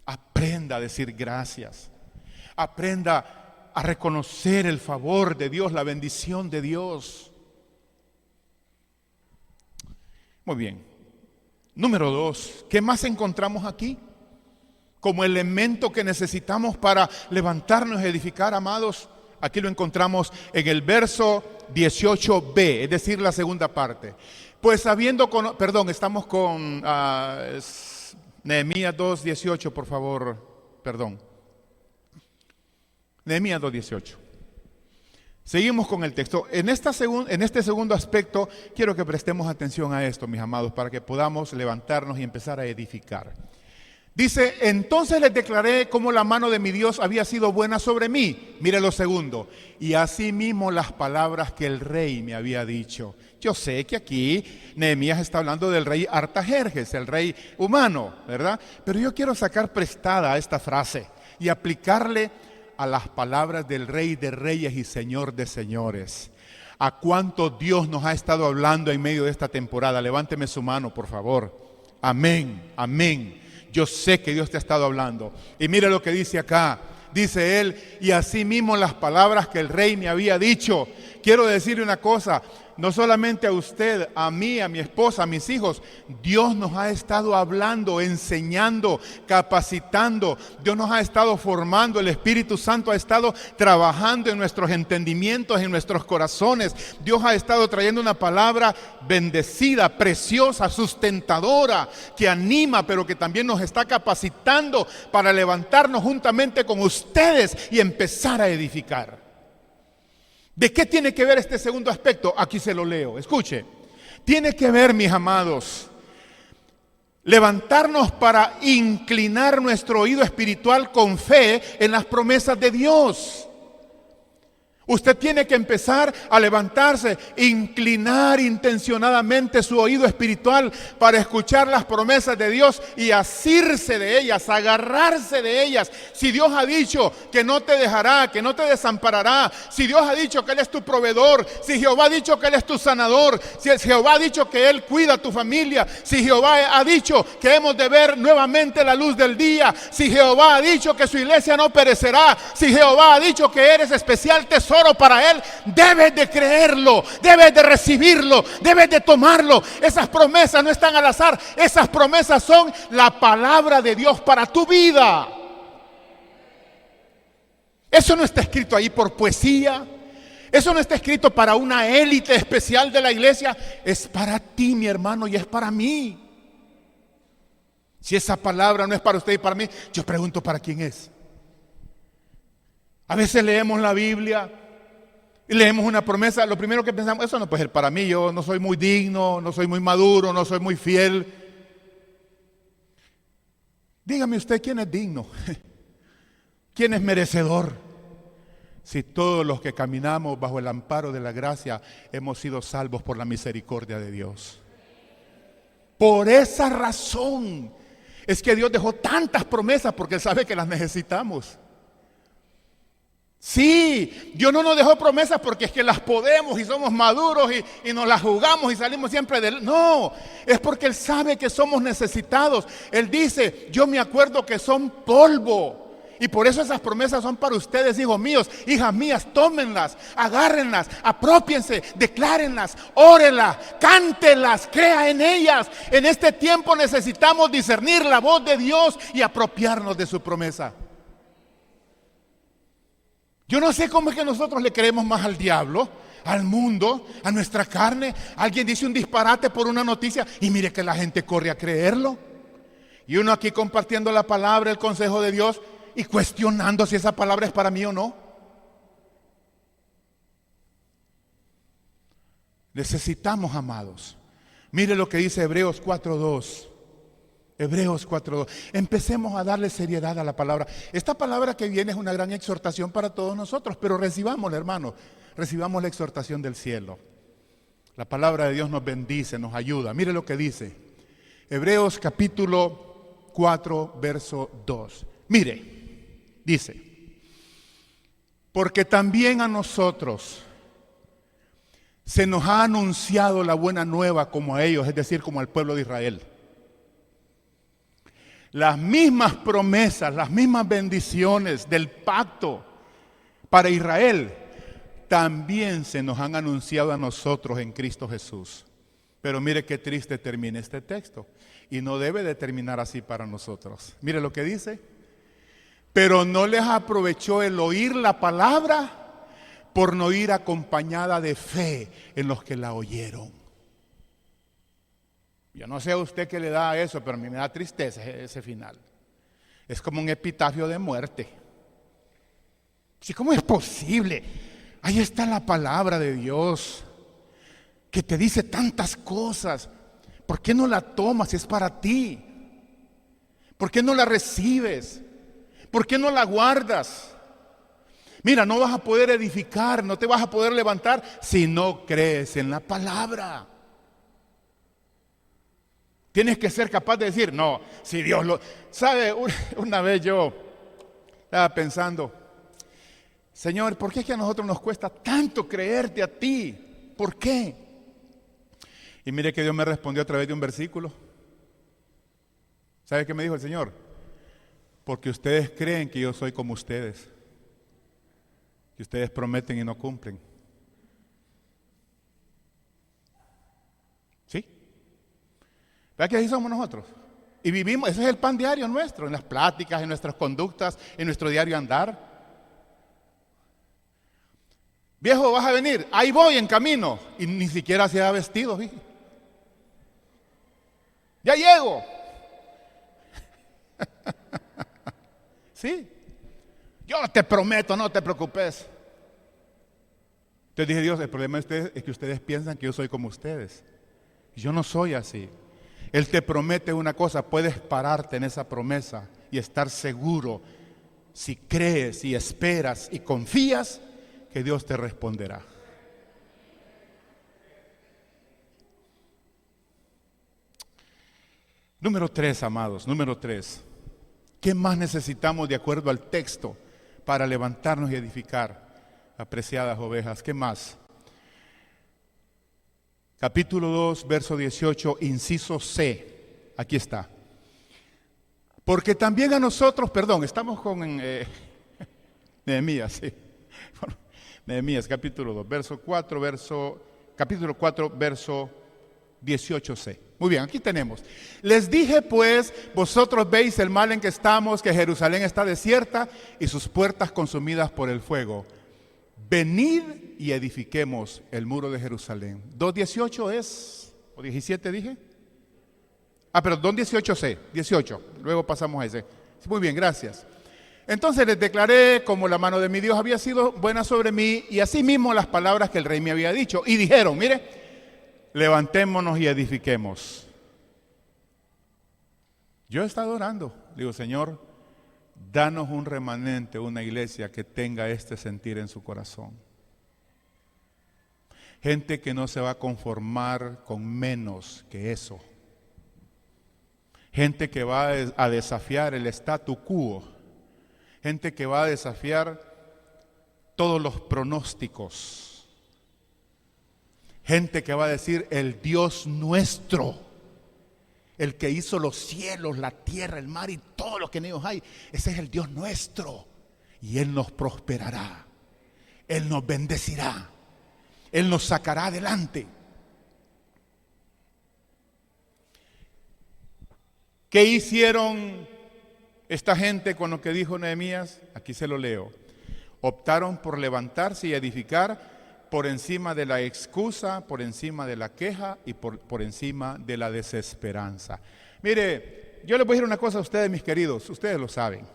Aprenda a decir gracias. Aprenda a reconocer el favor de Dios, la bendición de Dios. Muy bien. Número 2, ¿qué más encontramos aquí? Como elemento que necesitamos para levantarnos y edificar, amados. Aquí lo encontramos en el verso 18b, es decir, la segunda parte. Pues estamos con Nehemías 2:18, por favor, Nehemías 2:18. Seguimos con el texto. En este segundo aspecto, quiero que prestemos atención a esto, mis amados, para que podamos levantarnos y empezar a edificar. Dice, entonces les declaré cómo la mano de mi Dios había sido buena sobre mí. Mire lo segundo. Y asimismo las palabras que el rey me había dicho. Yo sé que aquí Nehemías está hablando del rey Artajerjes, el rey humano, ¿verdad? Pero yo quiero sacar prestada esta frase y aplicarle a las palabras del Rey de Reyes y Señor de Señores. ¿A cuánto Dios nos ha estado hablando en medio de esta temporada? Levánteme su mano, por favor. Amén, amén. Yo sé que Dios te ha estado hablando. Y mire lo que dice acá. Dice él, y asimismo las palabras que el rey me había dicho. Quiero decirle una cosa, no solamente a usted, a mí, a mi esposa, a mis hijos. Dios nos ha estado hablando, enseñando, capacitando. Dios nos ha estado formando. El Espíritu Santo ha estado trabajando en nuestros entendimientos, en nuestros corazones. Dios ha estado trayendo una palabra bendecida, preciosa, sustentadora, que anima, pero que también nos está capacitando para levantarnos juntamente con ustedes y empezar a edificar. ¿De qué tiene que ver este segundo aspecto? Aquí se lo leo, escuche. Tiene que ver, mis amados, levantarnos para inclinar nuestro oído espiritual con fe en las promesas de Dios. Usted tiene que empezar a levantarse, inclinar intencionadamente su oído espiritual para escuchar las promesas de Dios y asirse de ellas, agarrarse de ellas. Si Dios ha dicho que no te dejará, que no te desamparará, si Dios ha dicho que Él es tu proveedor, si Jehová ha dicho que Él es tu sanador, si Jehová ha dicho que Él cuida a tu familia, si Jehová ha dicho que hemos de ver nuevamente la luz del día, si Jehová ha dicho que su iglesia no perecerá, si Jehová ha dicho que eres especial tesoro tesoro para Él, debes de creerlo, debes de recibirlo, debes de tomarlo. Esas promesas no están al azar, esas promesas son la palabra de Dios para tu vida. Eso no está escrito ahí por poesía. Eso no está escrito para una élite especial de la iglesia. Es para ti, mi hermano, y es para mí. Si esa palabra no es para usted y para mí, yo pregunto para quién es. A veces leemos la Biblia y leemos una promesa. Lo primero que pensamos, eso no puede ser para mí. Yo no soy muy digno, no soy muy maduro, no soy muy fiel. Dígame usted quién es digno, quién es merecedor. Si todos los que caminamos bajo el amparo de la gracia hemos sido salvos por la misericordia de Dios. Por esa razón es que Dios dejó tantas promesas, porque Él sabe que las necesitamos. Sí, Dios no nos dejó promesas porque es que las podemos y somos maduros y nos las jugamos y salimos siempre de él. No, es porque Él sabe que somos necesitados. Él dice, yo me acuerdo que son polvo. Y por eso esas promesas son para ustedes, hijos míos, hijas mías. Tómenlas, agárrenlas, apropiense, declárenlas, órenlas, cántenlas, crea en ellas. En este tiempo necesitamos discernir la voz de Dios y apropiarnos de su promesa. Yo no sé cómo es que nosotros le creemos más al diablo, al mundo, a nuestra carne. Alguien dice un disparate por una noticia y mire que la gente corre a creerlo. Y uno aquí compartiendo la palabra, el consejo de Dios, y cuestionando si esa palabra es para mí o no. Necesitamos, amados. Mire lo que dice Hebreos 4:2. Hebreos 4:2. Empecemos a darle seriedad a la palabra. Esta palabra que viene es una gran exhortación para todos nosotros, pero recibámosla, hermano. Recibamos la exhortación del cielo. La palabra de Dios nos bendice, nos ayuda. Mire lo que dice. Hebreos capítulo 4, verso 2. Mire. Dice, porque también a nosotros se nos ha anunciado la buena nueva como a ellos, es decir, como al pueblo de Israel. Las mismas promesas, las mismas bendiciones del pacto para Israel también se nos han anunciado a nosotros en Cristo Jesús. Pero mire qué triste termina este texto. Y no debe de terminar así para nosotros. Mire lo que dice. Pero no les aprovechó el oír la palabra por no ir acompañada de fe en los que la oyeron. Yo no sé a usted qué le da eso, pero a mí me da tristeza ese final. Es como un epitafio de muerte. Sí, ¿cómo es posible? Ahí está la palabra de Dios que te dice tantas cosas. ¿Por qué no la tomas si es para ti? ¿Por qué no la recibes? ¿Por qué no la guardas? Mira, no vas a poder edificar, no te vas a poder levantar si no crees en la palabra. Tienes que ser capaz de decir, no, si Dios lo... ¿Sabe? Una vez yo estaba pensando, Señor, ¿por qué es que a nosotros nos cuesta tanto creerte a ti? ¿Por qué? Y mire que Dios me respondió a través de un versículo. ¿Sabe qué me dijo el Señor? Porque ustedes creen que yo soy como ustedes, que ustedes prometen y no cumplen. ¿Sí? ¿Verdad que así somos nosotros? Y vivimos, ese es el pan diario nuestro, en las pláticas, en nuestras conductas, en nuestro diario andar. Viejo, vas a venir, ahí voy en camino, y ni siquiera se ha vestido, ¿sí? Ya llego. Sí, yo te prometo, no te preocupes. Entonces dije, Dios, el problema de ustedes es que ustedes piensan que yo soy como ustedes. Yo no soy así. Él te promete una cosa, puedes pararte en esa promesa y estar seguro, si crees y esperas y confías, que Dios te responderá. Número 3, amados, número 3. ¿Qué más necesitamos de acuerdo al texto para levantarnos y edificar, apreciadas ovejas? ¿Qué más? Capítulo 2, verso 18, inciso C. Aquí está. Porque también a nosotros, perdón, estamos con Nehemías, sí. Nehemías capítulo 2, capítulo 4, verso 18c. Muy bien, aquí tenemos. Les dije pues, vosotros veis el mal en que estamos, que Jerusalén está desierta y sus puertas consumidas por el fuego. Venid y edifiquemos el muro de Jerusalén. 2:18 es, o 17 dije. Perdón, 18c, 18. Luego pasamos a ese. Muy bien, gracias. Entonces les declaré como la mano de mi Dios había sido buena sobre mí y asimismo las palabras que el rey me había dicho. Y dijeron, mire, levantémonos y edifiquemos. Yo he estado orando. Digo, Señor, danos un remanente, una iglesia que tenga este sentir en su corazón. Gente que no se va a conformar con menos que eso. Gente que va a desafiar el statu quo. Gente que va a desafiar todos los pronósticos. Gente que va a decir, el Dios nuestro, el que hizo los cielos, la tierra, el mar y todo lo que en ellos hay, ese es el Dios nuestro. Y Él nos prosperará, Él nos bendecirá, Él nos sacará adelante. ¿Qué hicieron esta gente con lo que dijo Nehemías? Aquí se lo leo. Optaron por levantarse y edificar por encima de la excusa, por encima de la queja y por encima de la desesperanza. Mire, yo les voy a decir una cosa a ustedes, mis queridos, ustedes lo saben.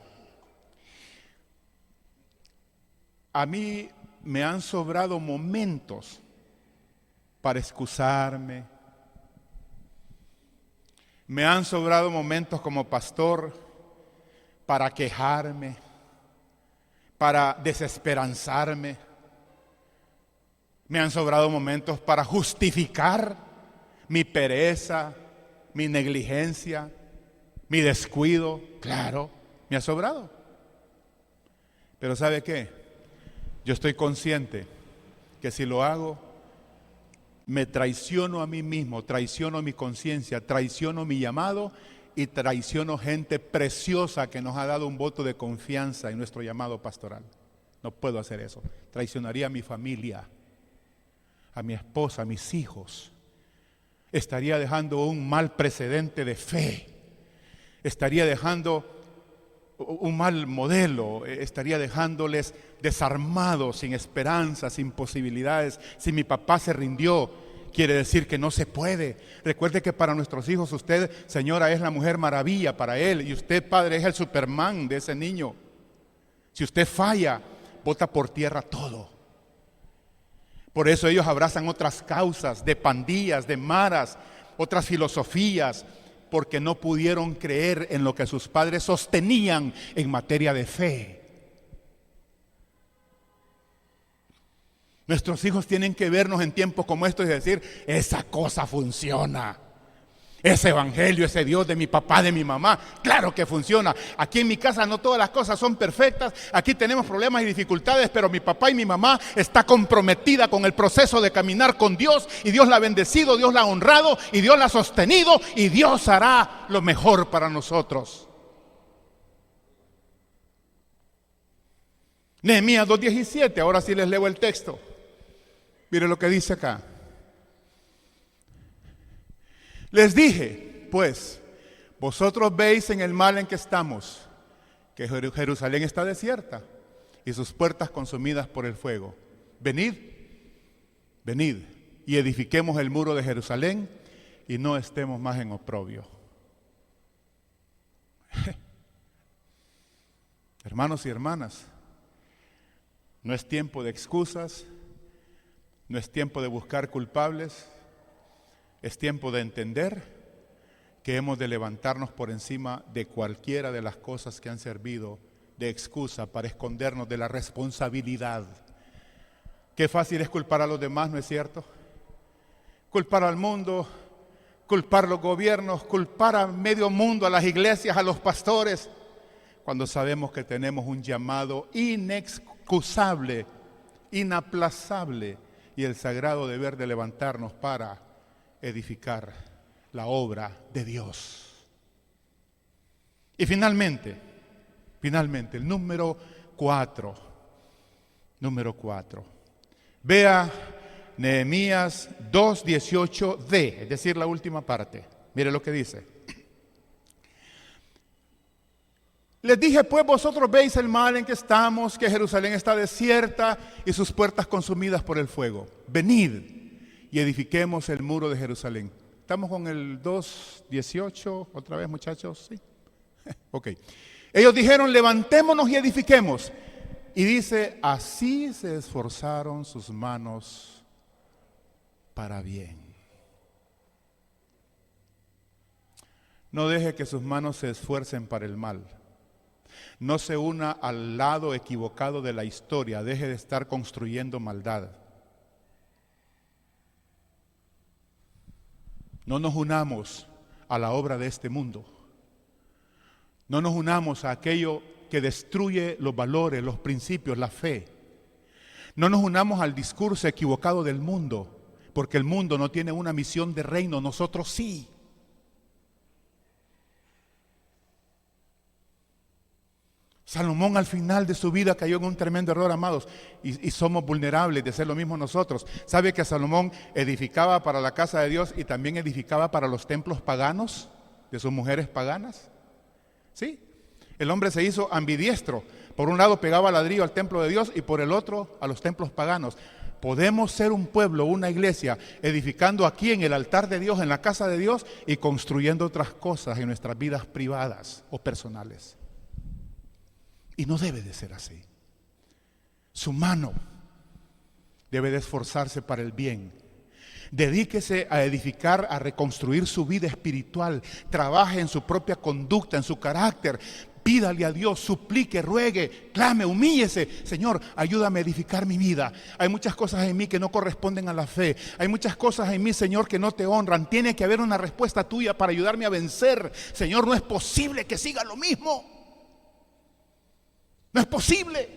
A mí me han sobrado momentos para excusarme. Me han sobrado momentos como pastor para quejarme, para desesperanzarme. Me han sobrado momentos para justificar mi pereza, mi negligencia, mi descuido. Claro, me ha sobrado. Pero ¿sabe qué? Yo estoy consciente que si lo hago, me traiciono a mí mismo, traiciono mi conciencia, traiciono mi llamado y traiciono gente preciosa que nos ha dado un voto de confianza en nuestro llamado pastoral. No puedo hacer eso. Traicionaría a mi familia, a mi esposa, a mis hijos. Estaría dejando un mal precedente de fe. Estaría dejando un mal modelo. Estaría dejándoles desarmados, sin esperanza, sin posibilidades. Si mi papá se rindió, quiere decir que no se puede. Recuerde que para nuestros hijos usted, señora, es la mujer maravilla para él, y usted, padre, es el Superman de ese niño. Si usted falla, bota por tierra todo. Por eso ellos abrazan otras causas de pandillas, de maras, otras filosofías, porque no pudieron creer en lo que sus padres sostenían en materia de fe. Nuestros hijos tienen que vernos en tiempos como estos y decir, esa cosa funciona. Ese evangelio, ese Dios de mi papá, de mi mamá, claro que funciona. Aquí en mi casa no todas las cosas son perfectas. Aquí tenemos problemas y dificultades, pero mi papá y mi mamá está comprometida con el proceso de caminar con Dios. Y Dios la ha bendecido, Dios la ha honrado y Dios la ha sostenido. Y Dios hará lo mejor para nosotros. Nehemías 2:17, ahora sí les leo el texto. Mire lo que dice acá. Les dije, pues, vosotros veis en el mal en que estamos, que Jerusalén está desierta y sus puertas consumidas por el fuego. Venid, venid y edifiquemos el muro de Jerusalén y no estemos más en oprobio. Hermanos y hermanas, no es tiempo de excusas. No es tiempo de buscar culpables, es tiempo de entender que hemos de levantarnos por encima de cualquiera de las cosas que han servido de excusa para escondernos de la responsabilidad. Qué fácil es culpar a los demás, ¿no es cierto? Culpar al mundo, culpar a los gobiernos, culpar a medio mundo, a las iglesias, a los pastores, cuando sabemos que tenemos un llamado inexcusable, inaplazable, y el sagrado deber de levantarnos para edificar la obra de Dios. Y finalmente, el número 4. Vea Nehemías 2:18d, es decir, la última parte. Mire lo que dice. Les dije, pues vosotros veis el mal en que estamos, que Jerusalén está desierta y sus puertas consumidas por el fuego. Venid y edifiquemos el muro de Jerusalén. ¿Estamos con el 2:18 otra vez, muchachos? Sí. Ok. Ellos dijeron, levantémonos y edifiquemos. Y dice, así se esforzaron sus manos para bien. No deje que sus manos se esfuercen para el mal. No se una al lado equivocado de la historia. Deje de estar construyendo maldad. No nos unamos a la obra de este mundo. No nos unamos a aquello que destruye los valores, los principios, la fe. No nos unamos al discurso equivocado del mundo, porque el mundo no tiene una misión de reino, nosotros sí. Salomón al final de su vida cayó en un tremendo error, amados, y somos vulnerables de hacer lo mismo nosotros. ¿Sabe que Salomón edificaba para la casa de Dios y también edificaba para los templos paganos de sus mujeres paganas? ¿Sí? El hombre se hizo ambidiestro. Por un lado pegaba ladrillo al templo de Dios y por el otro a los templos paganos. Podemos ser un pueblo, una iglesia, edificando aquí en el altar de Dios, en la casa de Dios, y construyendo otras cosas en nuestras vidas privadas o personales. Y no debe de ser así. Su mano debe de esforzarse para el bien. Dedíquese a edificar, a reconstruir su vida espiritual. Trabaje en su propia conducta, en su carácter. Pídale a Dios, suplique, ruegue, clame, humíllese. Señor, ayúdame a edificar mi vida. Hay muchas cosas en mí que no corresponden a la fe. Hay muchas cosas en mí, Señor, que no te honran. Tiene que haber una respuesta tuya para ayudarme a vencer. Señor, no es posible que siga lo mismo. No es posible.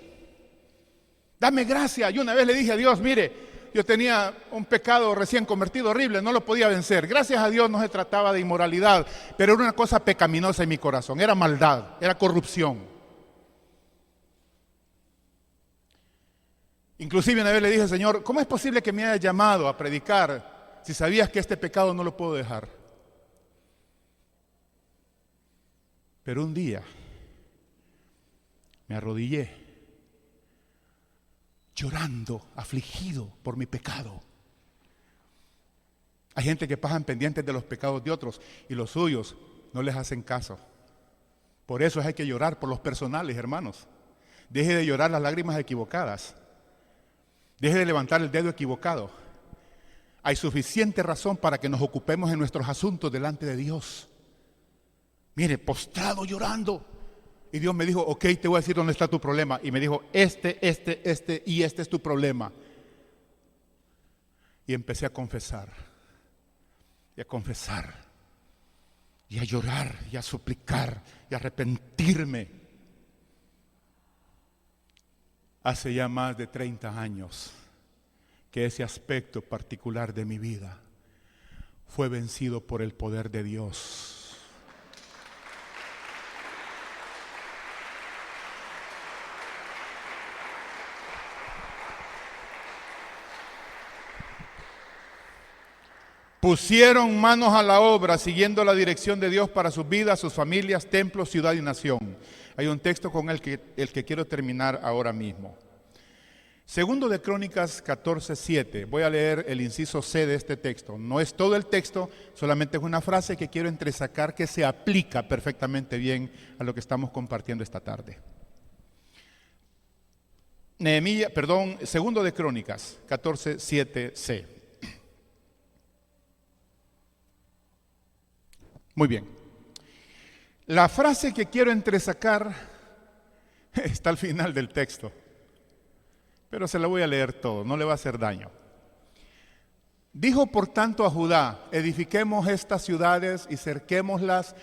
Dame gracia. Yo una vez le dije a Dios, mire, yo tenía un pecado recién convertido horrible, no lo podía vencer. Gracias a Dios no se trataba de inmoralidad, pero era una cosa pecaminosa en mi corazón, era maldad, era corrupción. Inclusive una vez le dije, Señor, ¿cómo es posible que me hayas llamado a predicar si sabías que este pecado no lo puedo dejar? Pero un día me arrodillé, llorando, afligido por mi pecado. Hay gente que pasan pendientes de los pecados de otros y los suyos no les hacen caso. Por eso hay que llorar por los personales, hermanos. Deje de llorar las lágrimas equivocadas. Deje de levantar el dedo equivocado. Hay suficiente razón para que nos ocupemos en nuestros asuntos delante de Dios. Mire, postrado llorando. Y Dios me dijo, ok, te voy a decir dónde está tu problema. Y me dijo, este es tu problema. Y empecé a confesar. Y a confesar. Y a llorar. Y a suplicar. Y a arrepentirme. Hace ya más de 30 años que ese aspecto particular de mi vida fue vencido por el poder de Dios. Pusieron manos a la obra siguiendo la dirección de Dios para sus vidas, sus familias, templos, ciudad y nación. Hay un texto con el que quiero terminar ahora mismo. Segundo de Crónicas 14:7. Voy a leer el inciso C de este texto. No es todo el texto, solamente es una frase que quiero entresacar que se aplica perfectamente bien a lo que estamos compartiendo esta tarde. Segundo de Crónicas 14:7c. Muy bien. La frase que quiero entresacar está al final del texto, pero se la voy a leer todo, no le va a hacer daño. Dijo por tanto a Judá, edifiquemos estas ciudades y cerquémoslas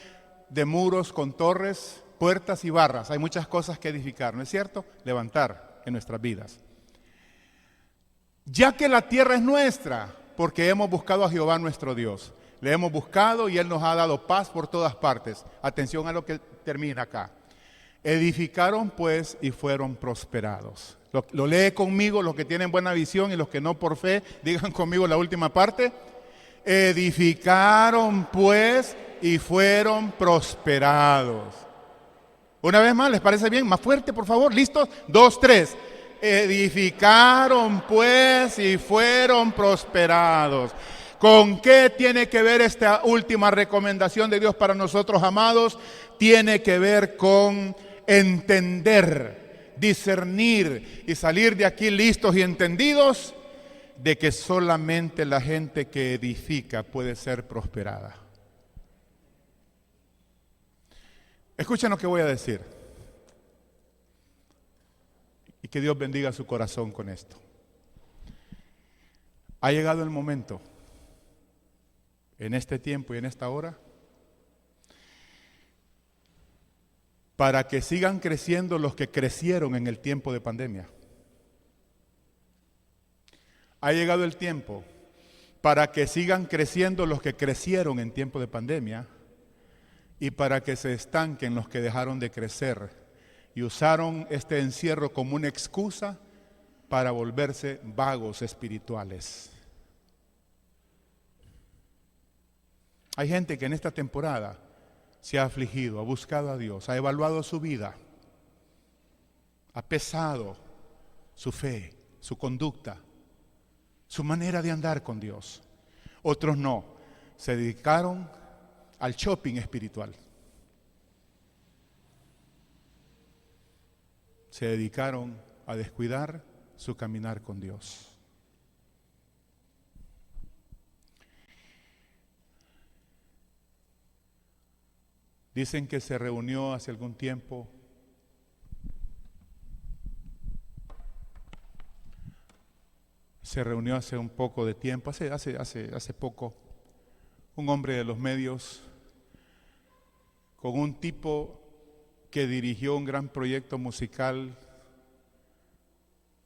de muros con torres, puertas y barras. Hay muchas cosas que edificar, ¿no es cierto? Levantar en nuestras vidas. Ya que la tierra es nuestra, porque hemos buscado a Jehová nuestro Dios. Le hemos buscado y Él nos ha dado paz por todas partes. Atención a lo que termina acá. Edificaron pues y fueron prosperados. Lo lee conmigo los que tienen buena visión y los que no por fe, digan conmigo la última parte. Edificaron pues y fueron prosperados. Una vez más, ¿les parece bien? Más fuerte, por favor. ¿Listos? 2, 3. Edificaron pues y fueron prosperados. ¿Con qué tiene que ver esta última recomendación de Dios para nosotros, amados? Tiene que ver con entender, discernir y salir de aquí listos y entendidos de que solamente la gente que edifica puede ser prosperada. Escuchen lo que voy a decir. Y que Dios bendiga su corazón con esto. Ha llegado el momento, en este tiempo y en esta hora, para que sigan creciendo los que crecieron en el tiempo de pandemia. Ha llegado el tiempo para que sigan creciendo los que crecieron en tiempo de pandemia y para que se estanquen los que dejaron de crecer y usaron este encierro como una excusa para volverse vagos espirituales. Hay gente que en esta temporada se ha afligido, ha buscado a Dios, ha evaluado su vida, ha pesado su fe, su conducta, su manera de andar con Dios. Otros no, se dedicaron al shopping espiritual. Se dedicaron a descuidar su caminar con Dios. Dicen que se reunió hace algún tiempo hace un poco de tiempo, hace poco, un hombre de los medios con un tipo que dirigió un gran proyecto musical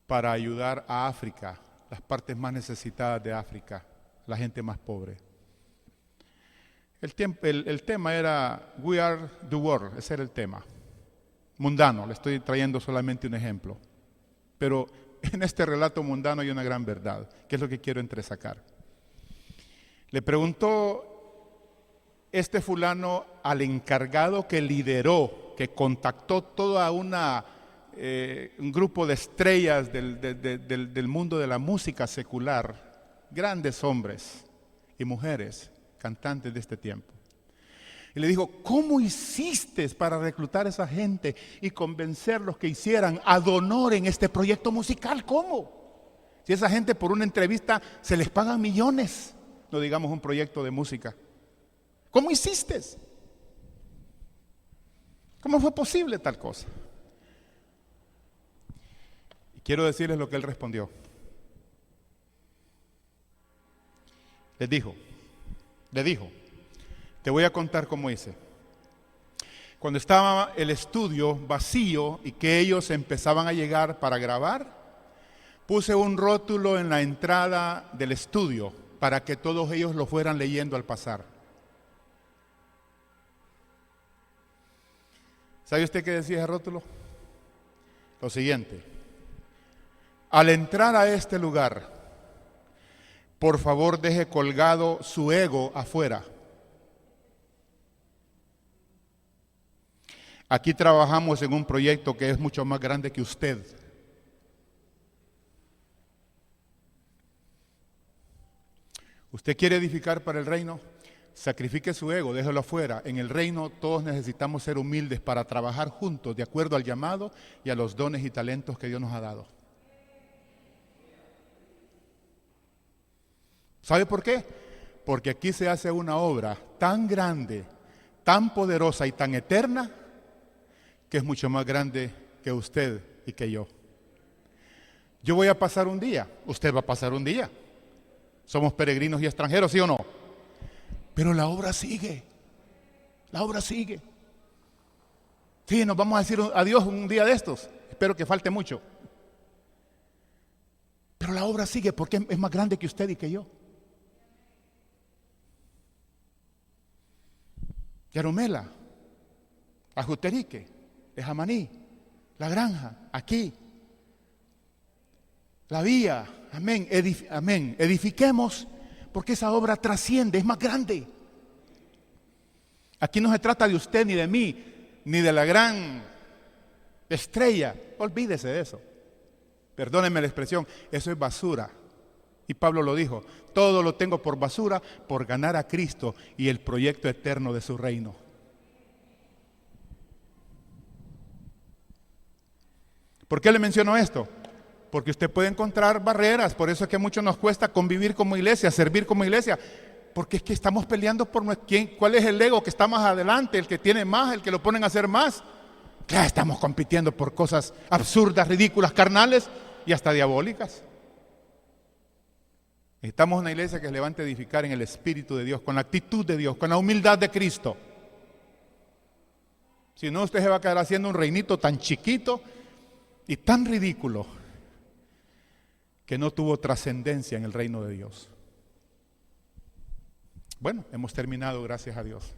para ayudar a África, las partes más necesitadas de África, la gente más pobre. El tema era We Are the World, ese era el tema. Mundano, le estoy trayendo solamente un ejemplo. Pero en este relato mundano hay una gran verdad, que es lo que quiero entresacar. Le preguntó este fulano al encargado que lideró, que contactó toda un grupo de estrellas del mundo de la música secular, grandes hombres y mujeres, cantantes de este tiempo. Y le dijo, ¿cómo hiciste para reclutar a esa gente y convencerlos que hicieran ad honor en este proyecto musical? ¿Cómo? Si esa gente por una entrevista se les pagan millones, no digamos un proyecto de música. ¿Cómo hiciste? ¿Cómo fue posible tal cosa? Y quiero decirles lo que él respondió. Le dijo, te voy a contar cómo hice. Cuando estaba el estudio vacío y que ellos empezaban a llegar para grabar, puse un rótulo en la entrada del estudio para que todos ellos lo fueran leyendo al pasar. ¿Sabe usted qué decía ese rótulo? Lo siguiente: al entrar a este lugar, por favor deje colgado su ego afuera. Aquí trabajamos en un proyecto que es mucho más grande que usted. ¿Usted quiere edificar para el reino? Sacrifique su ego, déjelo afuera. En el reino todos necesitamos ser humildes para trabajar juntos de acuerdo al llamado y a los dones y talentos que Dios nos ha dado. ¿Sabe por qué? Porque aquí se hace una obra tan grande, tan poderosa y tan eterna, que es mucho más grande que usted y que yo. Yo voy a pasar un día, usted va a pasar un día. Somos peregrinos y extranjeros, ¿sí o no? Pero la obra sigue. La obra sigue. Sí, nos vamos a decir adiós un día de estos. Espero que falte mucho. Pero la obra sigue porque es más grande que usted y que yo. Yarumela, Ajuterique, Ejamaní, La Granja, aquí. la vía. Amén. Amén. Edifiquemos, porque esa obra trasciende, es más grande. Aquí no se trata de usted ni de mí, ni de la gran estrella. Olvídese de eso. Perdónenme la expresión, eso es basura. Y Pablo lo dijo, todo lo tengo por basura por ganar a Cristo y el proyecto eterno de su reino. ¿Por qué le menciono esto? Porque usted puede encontrar barreras, por eso es que a muchos nos cuesta convivir como iglesia, servir como iglesia, porque es que estamos peleando por cuál es el ego que está más adelante, el que tiene más, el que lo ponen a hacer más. Claro, estamos compitiendo por cosas absurdas, ridículas, carnales y hasta diabólicas. Necesitamos una iglesia que se levante a edificar en el Espíritu de Dios, con la actitud de Dios, con la humildad de Cristo. Si no, usted se va a quedar haciendo un reinito tan chiquito y tan ridículo que no tuvo trascendencia en el reino de Dios. Bueno, hemos terminado, gracias a Dios.